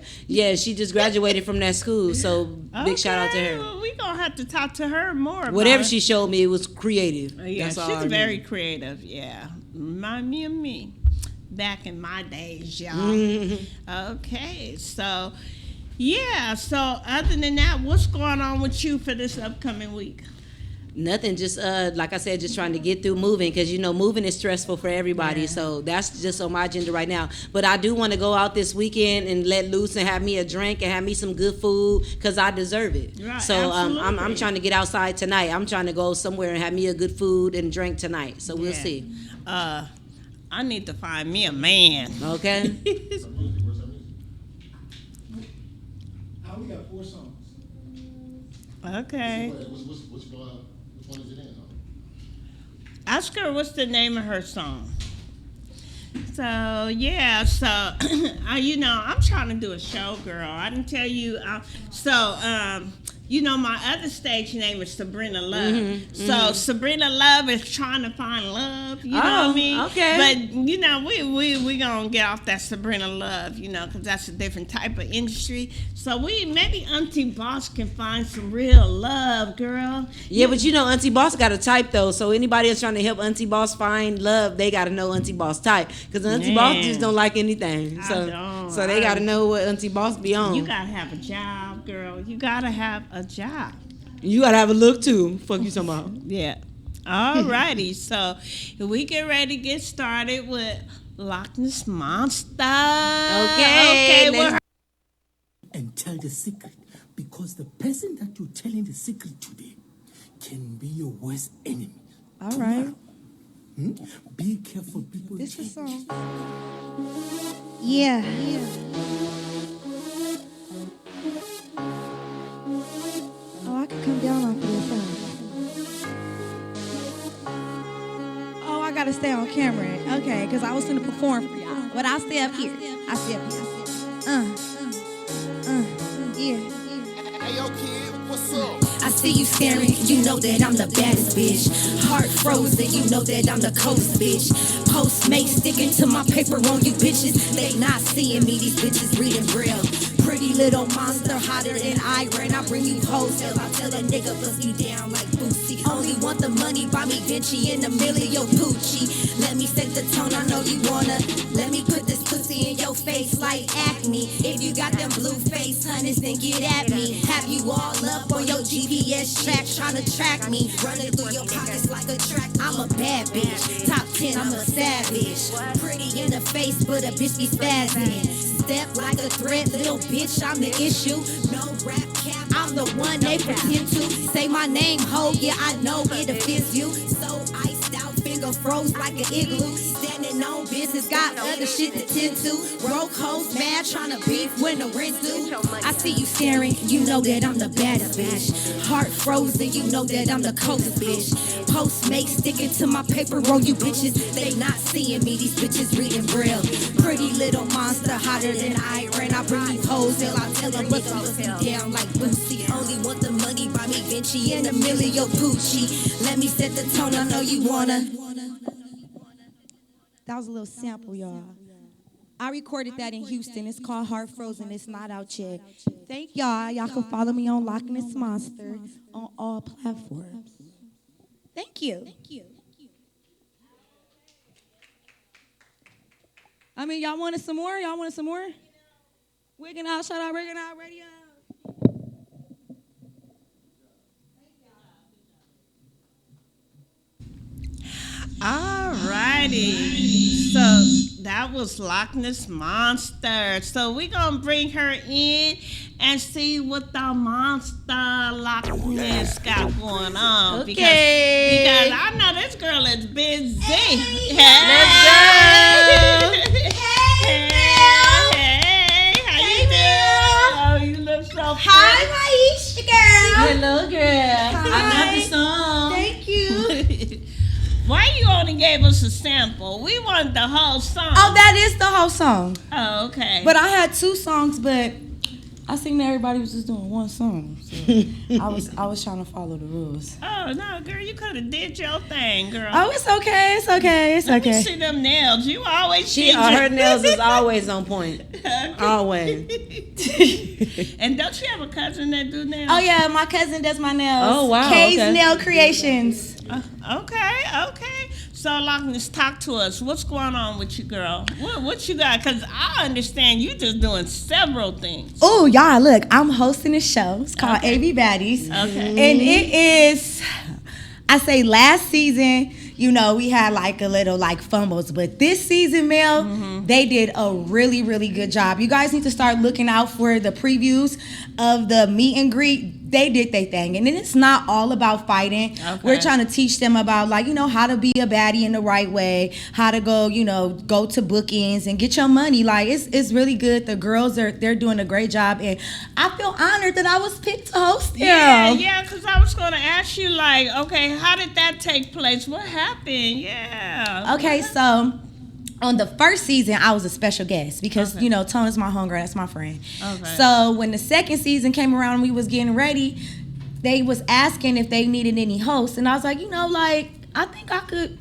she just graduated from that school. So big shout out to her. Well, we gonna have to talk to her more. Whatever whatever she showed me, it was creative. Yeah, That's all I she's very knew. creative. Yeah, remind me of me back in my days, y'all. Okay, so yeah. So other than that, what's going on with you for this upcoming week? Nothing, just like I said, just trying to get through moving, because moving is stressful for everybody. Yeah. So that's just on my agenda right now. But I do want to go out this weekend and let loose and have me a drink and have me some good food, because I deserve it. Right, so I'm absolutely. trying to get outside tonight. I'm trying to go somewhere and have me a good food and drink tonight. So we'll Yeah. see. I need to find me a man. Okay. Now we got 4 songs. Okay. Which one is it in? Ask her what's the name of her song. So yeah, so I'm trying to do a show, girl. I didn't tell you. My other stage name is Sabrina Love. So Sabrina Love is trying to find love. You know what I mean? Okay. But we gonna get off that Sabrina Love, because that's a different type of industry. So maybe Auntie Boss can find some real love, girl. Yeah, but Auntie Boss got a type though. So anybody that's trying to help Auntie Boss find love, they got to know Auntie Boss type, because Auntie Boss just don't like anything. So they got to know what Auntie Boss be on. You gotta have a job, girl. You gotta have a job. You got to have a look too. Fuck you talking about. Yeah. Alrighty. So we get ready to get started with Loch Ness Monster. Okay. Well, And tell the secret, because the person that you're telling the secret today can be your worst enemy. All right. Be careful, people. This is a song. Yeah. Oh, I can come down off of this side. Oh, I gotta stay on camera. Okay, because I was gonna perform for y'all. But I'll stay up here. I'll stay up here. Yeah. Hey, yo, kid, what's up? I see you staring, you know that I'm the baddest bitch. Heart frozen, you know that I'm the coast bitch. Postmate sticking to my paper on you bitches. They not seeing me, these bitches reading braille. Pretty little monster, hotter than iron. I bring you wholesale, I tell a nigga bust you down like Boosie. Only want the money, buy me Vinci in the milli, yo Gucci. Let me set the tone, I know you wanna. Let me put this pussy in your face like acne. If you got them blue face hunters, then get at me. Have you all up on your GPS track, tryna track me. Running through your pockets like a track. I'm a bad bitch, top 10, I'm a savage. Pretty in the face, but a bitch be spazzing. Step like a threat, little bitch, I'm the issue. No rap cap, I'm the one they pretend to. Say my name, ho, yeah, I know it offends you. So iced out, finger froze like an igloo. Standing on business, got other shit to tend to. Broke hoes mad, tryna beef when the rent due. I see you staring, you know that I'm the baddest bitch. Heart frozen, you know that I'm the coldest bitch. Postmate sticking to my paper, roll you bitches. They not seeing me, these bitches reading braille. Pretty little monster, hotter than iron. I bring you hoes till I tell them bust you down like Boosie. Only want the money, buy me Vinci and a milli, yo Gucci. Let me set the tone, I know you wanna. That was a little sample, y'all. I recorded that in Houston. It's called Heart Frozen. It's not out yet. Thank y'all. Y'all can follow me on Loch Ness Monster on all platforms. Thank you. I mean, y'all wanted some more? Y'all wanted some more? Wigginoutradio, shout out Wigginoutradio. Alrighty. So that was Loch Ness Monster. So we're gonna bring her in and see what the monster Loch Ness got going on. Okay. Because I know this girl is busy. Hey. Let's go. Hey, how you doing? Oh, you look so pretty. Hi, Maisha girl. Hello, girl. Hi. I love the song. Thank you. Why you only gave us a sample? We want the whole song. Oh, that is the whole song. Oh, okay. But I had 2 songs, but I seen that everybody was just doing one song. So I was trying to follow the rules. Oh no, girl, you could have did your thing, girl. Oh, it's okay. It's okay. It's Let me okay. see them nails. You always Her nails is always on point. Always. And don't you have a cousin that do nails? Oh yeah, my cousin does my nails. Oh, wow, Kay's okay. Nail Creations. Okay. So, Lockness, talk to us. What's going on with you, girl? What you got? Because I understand you just doing several things. Oh, y'all, look, I'm hosting a show. It's called AV Baddies. Okay. And it is, I say last season, you know, we had like a little like fumbles. But this season, Mel, they did a really, really good job. You guys need to start looking out for the previews of the meet and greet. They did their thing. And then it's not all about fighting. Okay. We're trying to teach them about, like, you know, how to be a baddie in the right way, how to go, you know, go to bookings and get your money. Like, it's really good. The girls, they're doing a great job. And I feel honored that I was picked to host them. Yeah, because I was going to ask you, like, okay, how did that take place? What happened? Yeah. Okay, so on the first season, I was a special guest because, you know, Tone is my homegirl. That's my friend. Okay. So when the second season came around and we was getting ready, they was asking if they needed any hosts. And I was like, you know, like, I think I could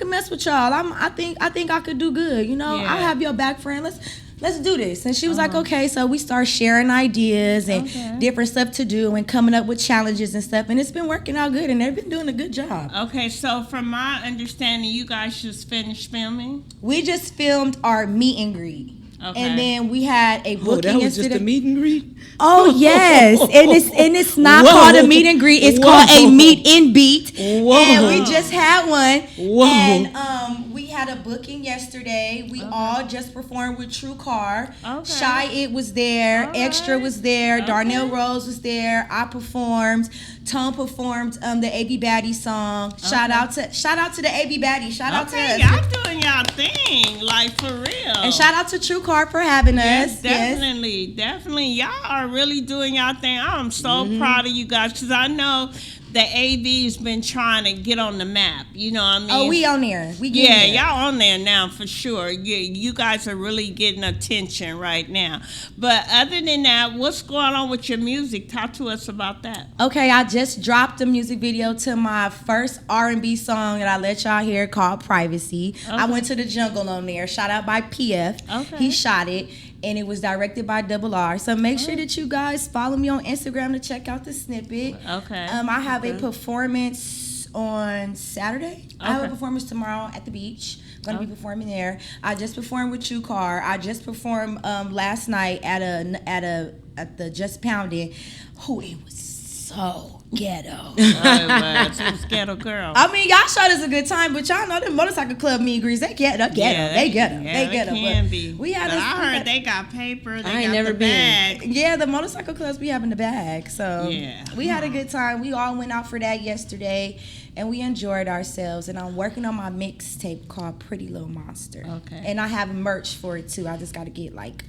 mess with y'all. I think I could do good. You know, I have your back, friend. Let's do this. And she was like, okay. So we start sharing ideas and different stuff to do and coming up with challenges and stuff. And it's been working out good, and they've been doing a good job. Okay, so from my understanding, you guys just finished filming? We just filmed our meet and greet. Okay. And then we had a booking that was yesterday. just a meet and greet? Oh yes, and it's not called a meet and greet. It's called a meet and beat. And we just had one. And we had a booking yesterday. We all just performed with True Car. Shy It was there. Extra was there. Darnell Rose was there. I performed. Tone performed the AB Baddie song. Shout out to the AB Baddie. Shout out to us. Y'all doing y'all thing, like for real. And shout out to True Car for having us. Yes, definitely. Y'all are really doing y'all thing. I'm so proud of you guys because I know the AV's been trying to get on the map. You know what I mean? Oh, we on there. Y'all on there now for sure. You guys are really getting attention right now. But other than that, what's going on with your music? Talk to us about that. Okay, I just dropped a music video to my first R&B song that I let y'all hear called Privacy. I went to the jungle on there. Shout out by PF. Okay. He shot it. And it was directed by Double R. So make sure that you guys follow me on Instagram to check out the snippet. Okay. I have a performance on Saturday. I have a performance tomorrow at the beach. Gonna be performing there. I just performed with True Car. I just performed last night at the Just Pounded. Oh, it was so ghetto. She was ghetto girl. I mean, y'all showed us a good time, but y'all know the motorcycle club meet and greets, they ghetto. They ghetto. Can be. We had I heard they got paper. They I ain't got never the been. bag. Yeah, the motorcycle clubs we have in the bag. So we had a good time. We all went out for that yesterday, and we enjoyed ourselves. And I'm working on my mixtape called Pretty Little Monster. Okay. And I have merch for it too. I just got to get like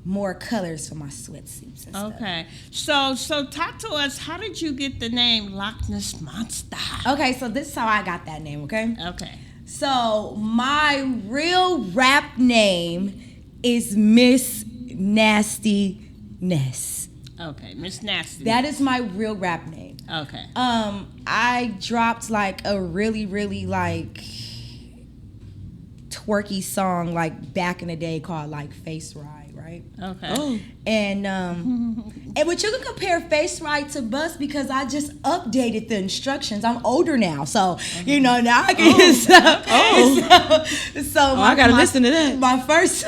more colors for my sweatsuits and stuff. Okay. So talk to us. How did you get the name Loch Ness Monster? Okay, so this is how I got that name, okay? Okay. So my real rap name is Miss Nasty Ness. Okay, Miss Nasty. That is my real rap name. Okay. I dropped like a really, really like twerky song like back in the day called like Face Ride. Right? Okay. Oh. And but you can compare Face Ride to Bus because I just updated the instructions. I'm older now, so you know now I can. So I gotta listen to that. My first.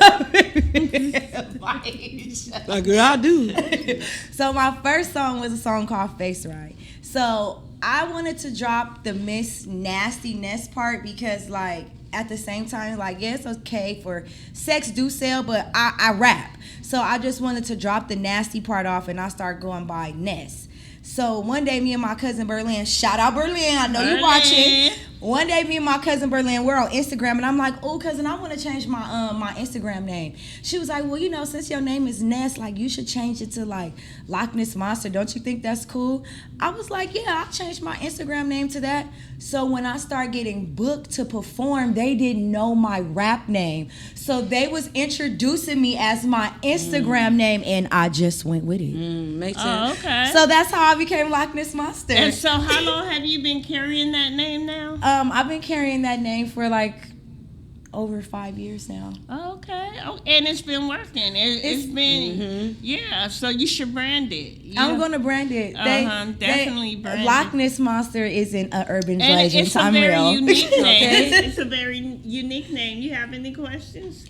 Like girl, I do. So my first song was a song called Face Ride. So I wanted to drop the Miss Nastiness part because like. At the same time, like, yeah, it's okay for sex do sell, but I rap. So I just wanted to drop the nasty part off, and I start going by Ness. So one day, me and my cousin Berlin, shout out Berlin, I know you're watching. One day, me and my cousin Berlin, we're on Instagram, and I'm like, "Oh, cousin, I want to change my Instagram name." She was like, "Well, you know, since your name is Ness, like you should change it to like Loch Ness Monster. Don't you think that's cool?" I was like, "Yeah, I changed my Instagram name to that." So when I started getting booked to perform, they didn't know my rap name, so they was introducing me as my Instagram name, and I just went with it. Makes Oh, sense. okay. So that's how I became Loch Ness Monster. And so how long have you been carrying that name now? I've been carrying that name for like over 5 years now. Okay. Oh, and it's been working. It's been, yeah, so you should brand it. I'm going to brand it. Definitely brand it. Loch Ness Monster isn't an urban And legend. it's a I'm very real. unique name. It's a very unique name. You have any questions?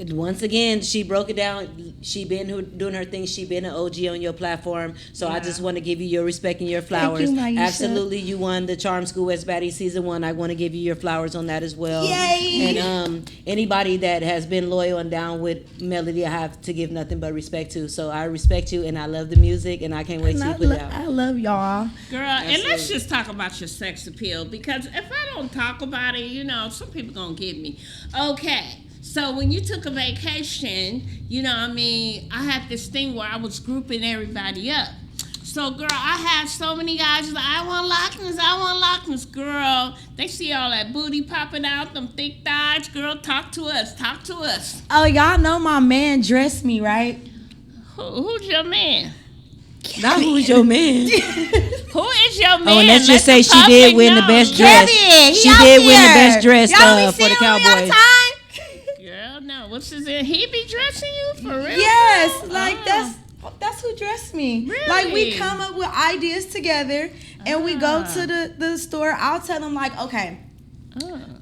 Once again, she broke it down. She been doing her thing. She been an OG on your platform. So I just want to give you your respect and your flowers. Thank you, Maisha. Absolutely, you won the Charm School West Baddie Season 1. I want to give you your flowers on that as well. Yay! And anybody that has been loyal and down with Melody, I have to give nothing but respect to. So I respect you, and I love the music, and I can't wait to put it out. I love y'all. Girl, and let's just talk about your sex appeal, because if I don't talk about it, you know, some people gonna get me. Okay. So when you took a vacation, you know, I mean, I had this thing where I was grouping everybody up. So, girl, I had so many guys like, I want Loch Ness. Girl, they see all that booty popping out, them thick thighs. Girl, talk to us. Oh, y'all know my man dressed me, right? Who's your man? Not who's your man. Who is your man? Oh, and let's just Let say the she did public win the know. best dress. Kevin, She he out did win the here. best dress Y'all be for the seeing him all Cowboys. the time? Girl, no. What's his name? He be dressing you for real? Yes, like that's who dressed me. Really? Like we come up with ideas together, and we go to the store. I'll tell him like, okay,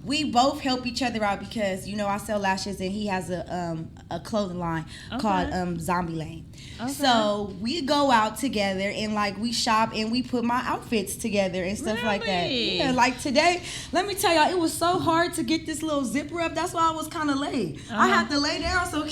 we both help each other out because you know I sell lashes and he has a clothing line called Zombie Lane. Okay. So we go out together and like we shop and we put my outfits together and stuff like that. Yeah, like today, let me tell y'all, it was so hard to get this little zipper up. That's why I was kind of late. I had to lay down so.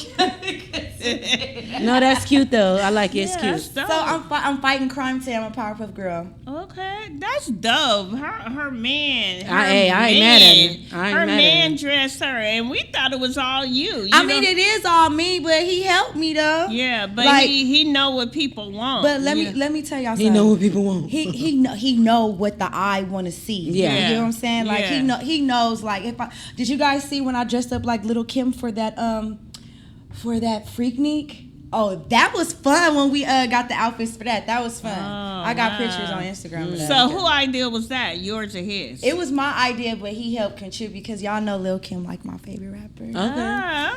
No, that's cute though. I like it. It's cute. So I'm fighting crime today. I'm a Powerpuff Girl. Okay, that's dope. Her man. I ain't mad at her. Her man dressed her, and we thought it was all you. I mean, it is all me, but he helped me though. Yeah, but like, he know what people want. But let me tell y'all something. He know what people want. He know what the eye want to see. Yeah. You know what I'm saying? Like he knows. Like did you guys see when I dressed up like Little Kim for that Freaknik? Oh, that was fun when we got the outfits for that. That was fun. I got pictures on Instagram of that. So who idea was that? Yours or his? It was my idea, but he helped contribute because y'all know Lil Kim like my favorite rapper.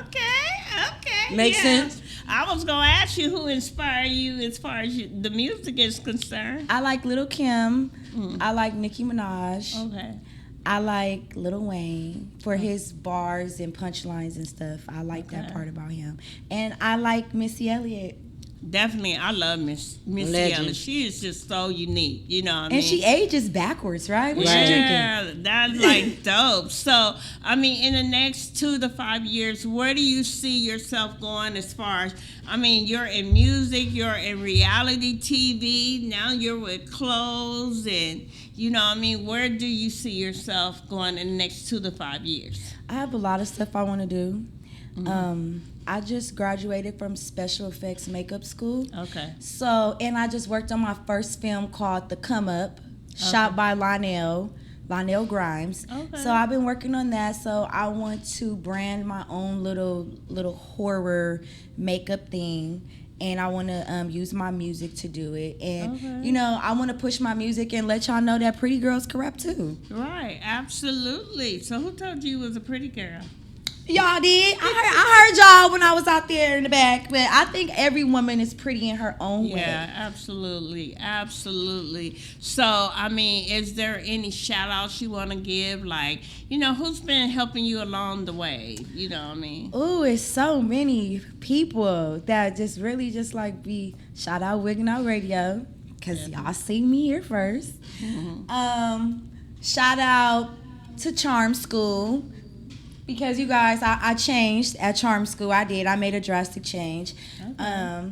Okay. Makes sense. I was gonna ask you who inspired you as far as the music is concerned. I like Lil Kim. I like Nicki Minaj. Okay. I like Lil Wayne for his bars and punchlines and stuff. I like that part about him. And I like Missy Elliott. Definitely, I love Missy Elliott. She is just so unique, you know what I mean? And she ages backwards, right? What yeah, she drinking? That's like dope. So, I mean, in the next 2 to 5 years, where do you see yourself going as far as, I mean, you're in music, you're in reality TV, now you're with clothes and, you know what I mean, where do you see yourself going in the next 2 to 5 years? I have a lot of stuff I want to do. I just graduated from special effects makeup school. Okay. So, and I just worked on my first film called The Come Up, shot by Lionel Grimes. Okay. So I've been working on that. So I want to brand my own little horror makeup thing. And I want to use my music to do it. And, you know, I want to push my music and let y'all know that pretty girls can rap too. Right, absolutely. So who told you you was a pretty girl? Y'all did. I heard y'all when I was out there in the back. But I think every woman is pretty in her own way. Yeah, absolutely. So, I mean, is there any shout outs you want to give? Like, you know, who's been helping you along the way? You know what I mean? Ooh, it's so many people that just really just like be shout out Wigginoutradio because y'all see me here first. Shout out to Charm School. Because you guys, I changed at Charm School. I made a drastic change. Okay.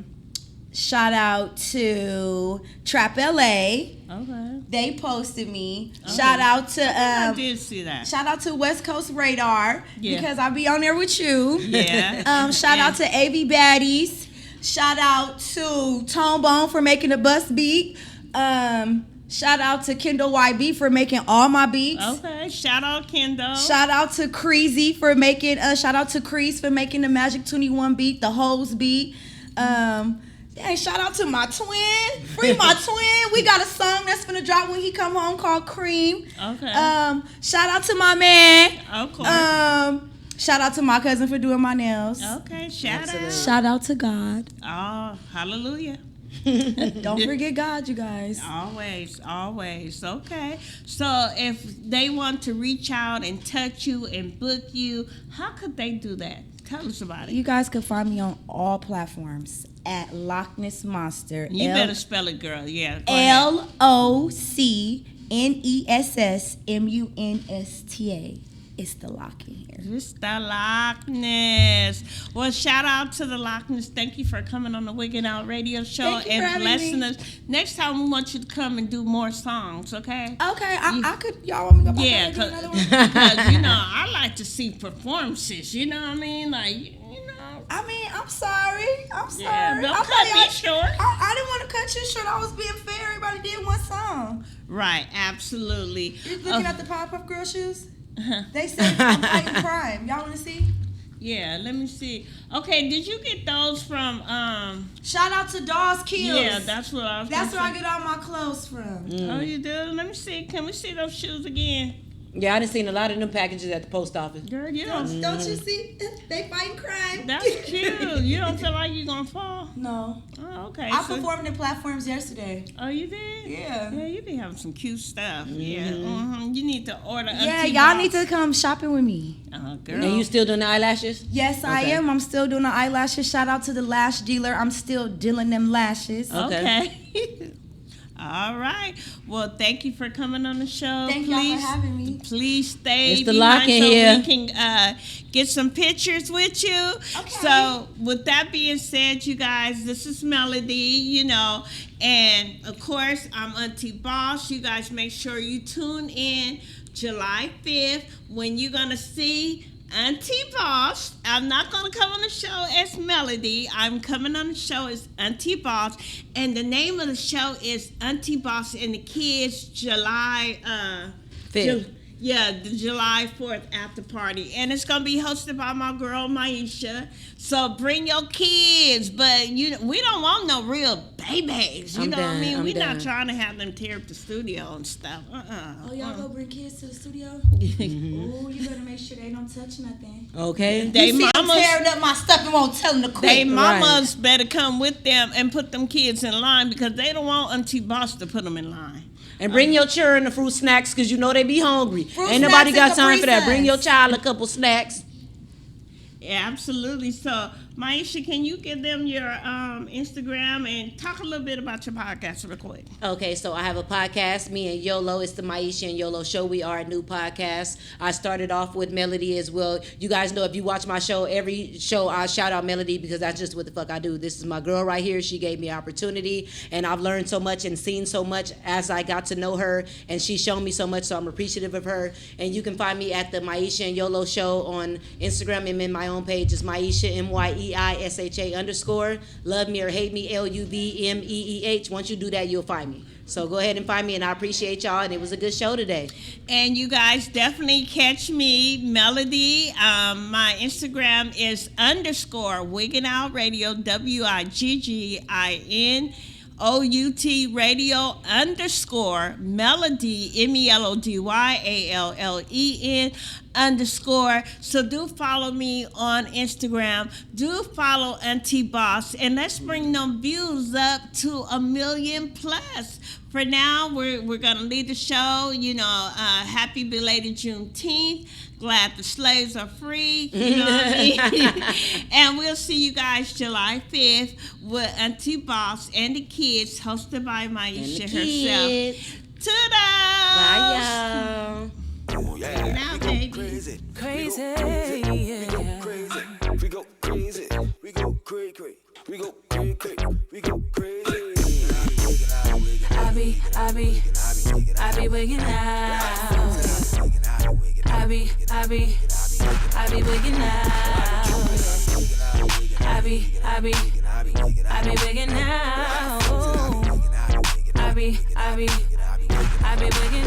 Shout out to Trap LA. Okay. They posted me. Okay. Shout out to I did see that. Shout out to West Coast Radar Yeah. because I'll be on there with you. Yeah. Shout out to AV Baddies. Shout out to Tone Bone for making the bus beat. Shout out to Kendall YB for making all my beats. Okay. Shout out Kendall. Shout out to Creasy for making. Shout out to Crease for making the Magic 21 beat, the Hoes beat. Dang, shout out to my twin. Free my twin. We got a song that's gonna drop when he come home called Cream. Okay. Shout out to my man. Of course. Shout out to my cousin for doing my nails. Okay. Shout out. Shout out to God. Oh, hallelujah. Don't forget God, you guys. Always, always. Okay. So if they want to reach out and touch you and book you, how could they do that? Tell us about it. You guys can find me on all platforms at Loch Ness Monster. You better spell it, girl. Yeah. go ahead. LOCNESSMUNSTA. It's the Loch in here. It's the Loch Ness. Well, shout out to the Loch Ness. Thank you for coming on the Wiggin' Out Radio Show Thank you for and having blessing me. us. Next time, we want you to come and do more songs, okay? Okay, I could. Y'all want me to go back Yeah, and do another one? because, I like to see performances. You know what I mean? Like, I mean, I'm sorry. I'm sorry. Yeah, don't I cut thought me y'all- short. I didn't want to cut you short. I was being fair. Everybody did one song. Right, absolutely. You looking at the Powerpuff Girl shoes? They said I'm fighting crime. Y'all want to see? Yeah, let me see. Okay, did you get those from Shout out to Dawes Kills. Yeah, that's what I was That's where gonna I get all my clothes from. Oh, you do? Let me see. Can we see those shoes again? Yeah, I done seen a lot of them packages at the post office. Girl, you Don't don't. you see? They fighting crime. That's cute. You don't feel like you're gonna fall? No. Oh, okay. I so- performed in platforms yesterday. Oh, you did? Yeah. Yeah, you be having some cute stuff. Yeah. You need to order. Yeah, Auntie y'all Boss. need to come shopping with me. Oh, girl. And you still doing the eyelashes? Yes, I Okay. am. I'm still doing the eyelashes. Shout out to the lash dealer. I'm still dealing them lashes. Okay. All right. Well, thank you for coming on the show. Thank y'all for having me. Please stay It's the behind lock in so here. we can get some pictures with you. Okay. So, with that being said, you guys, this is Melody, and of course, I'm Auntie Boss. You guys make sure you tune in July 5th when you're going to see Auntie Boss. I'm not going to come on the show as Melody. I'm coming on the show as Auntie Boss. And the name of the show is Auntie Boss and the Kids July 5th. the July 4th after party. And it's going to be hosted by my girl Maisha. So bring your kids. But we don't want no real babies. You I'm know what I done, mean? I'm We're not done. trying to have them tear up the studio and stuff. Oh, y'all go bring kids to the studio? Oh, you better make sure they don't touch nothing. Okay. They You see them mamas- tearing up my stuff and won't tell them to quit. They mamas better come with them and put them kids in line because they don't want Auntie Boss to put them in line. And bring your children the fruit snacks because you know they be hungry. Fruit Ain't nobody snacks got and time for that. Capri Bring your Suns. child a couple snacks. Yeah, absolutely. So, Maisha, can you give them your Instagram and talk a little bit about your podcast real quick? Okay, so I have a podcast, me and Yolo. It's the Maisha and Yolo Show. We are a new podcast. I started off with Melody as well. You guys know if you watch my show, every show I shout out Melody because that's just what the fuck I do. This is my girl right here. She gave me opportunity, and I've learned so much and seen so much as I got to know her, and she's shown me so much, so I'm appreciative of her. And you can find me at the Maisha and Yolo Show on Instagram and in my own page. It's Maisha, MYEISHA_. Love me or hate me, LUVMEEH. Once you do that, you'll find me. So go ahead and find me, and I appreciate y'all, and it was a good show today. And you guys definitely catch me, Melody. My Instagram is _Wigginoutradio, WIGGINOUT radio _Melody, MELODYALLEN _. So do follow me on Instagram. Do follow Auntie Boss, and let's bring them views up to 1 million plus. For now, we're gonna leave the show. Happy belated Juneteenth. Glad the slaves are free. You know what I mean? And we'll see you guys July 5th with Auntie Boss and the kids, hosted by Maisha herself. Ta-da! Bye, y'all. Now, baby. Crazy. We go crazy. We go crazy. We go crazy. We go crazy. We go wigging out. I be wigging out. I be wigging out. I be wigging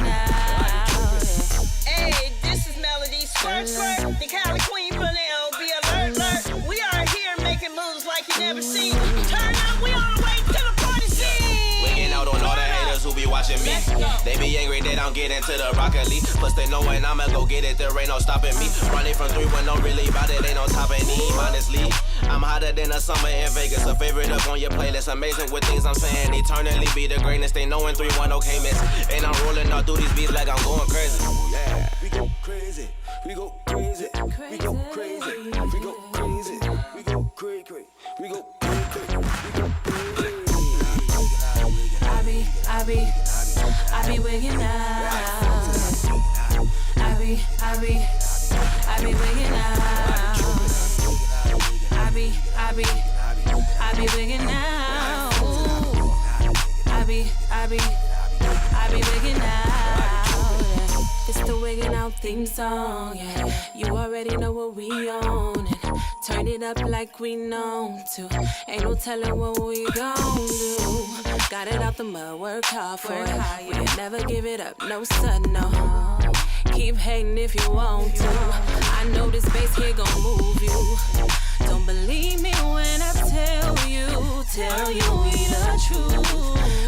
out. Hey, this is Melody Squirt, the Cali Queen from the LB Alert. We are here making moves like you never seen. Turn up, we on the way to the party scene. Wigging out on all the haters who be watching me. They be angry they don't get into the Rocket League. Plus they know when I'ma go get it, there ain't no stopping me. Running from 3 when no really about it, ain't no topping me. Honestly, I'm hotter than the summer in Vegas. A favorite up on your playlist. Amazing with things I'm saying. Eternally be the greatest. They know in 3-1 okay miss. And I'm rolling all through these beats like I'm going crazy. Yeah, we go crazy. We go crazy. We go crazy. We go crazy. We go crazy. We go crazy. I be wigging out. I be wigging out. I be wigging out. I be wigging out. It's the wigging out theme song, yeah. You already know what we on, and turn it up like we know to. Ain't no telling what we gon' do. Got it out the mud, work hard for it. We'll never give it up, no son, no. Keep hating if you want to. I know this bass here gon' move you. Don't believe me when I tell you we the truth.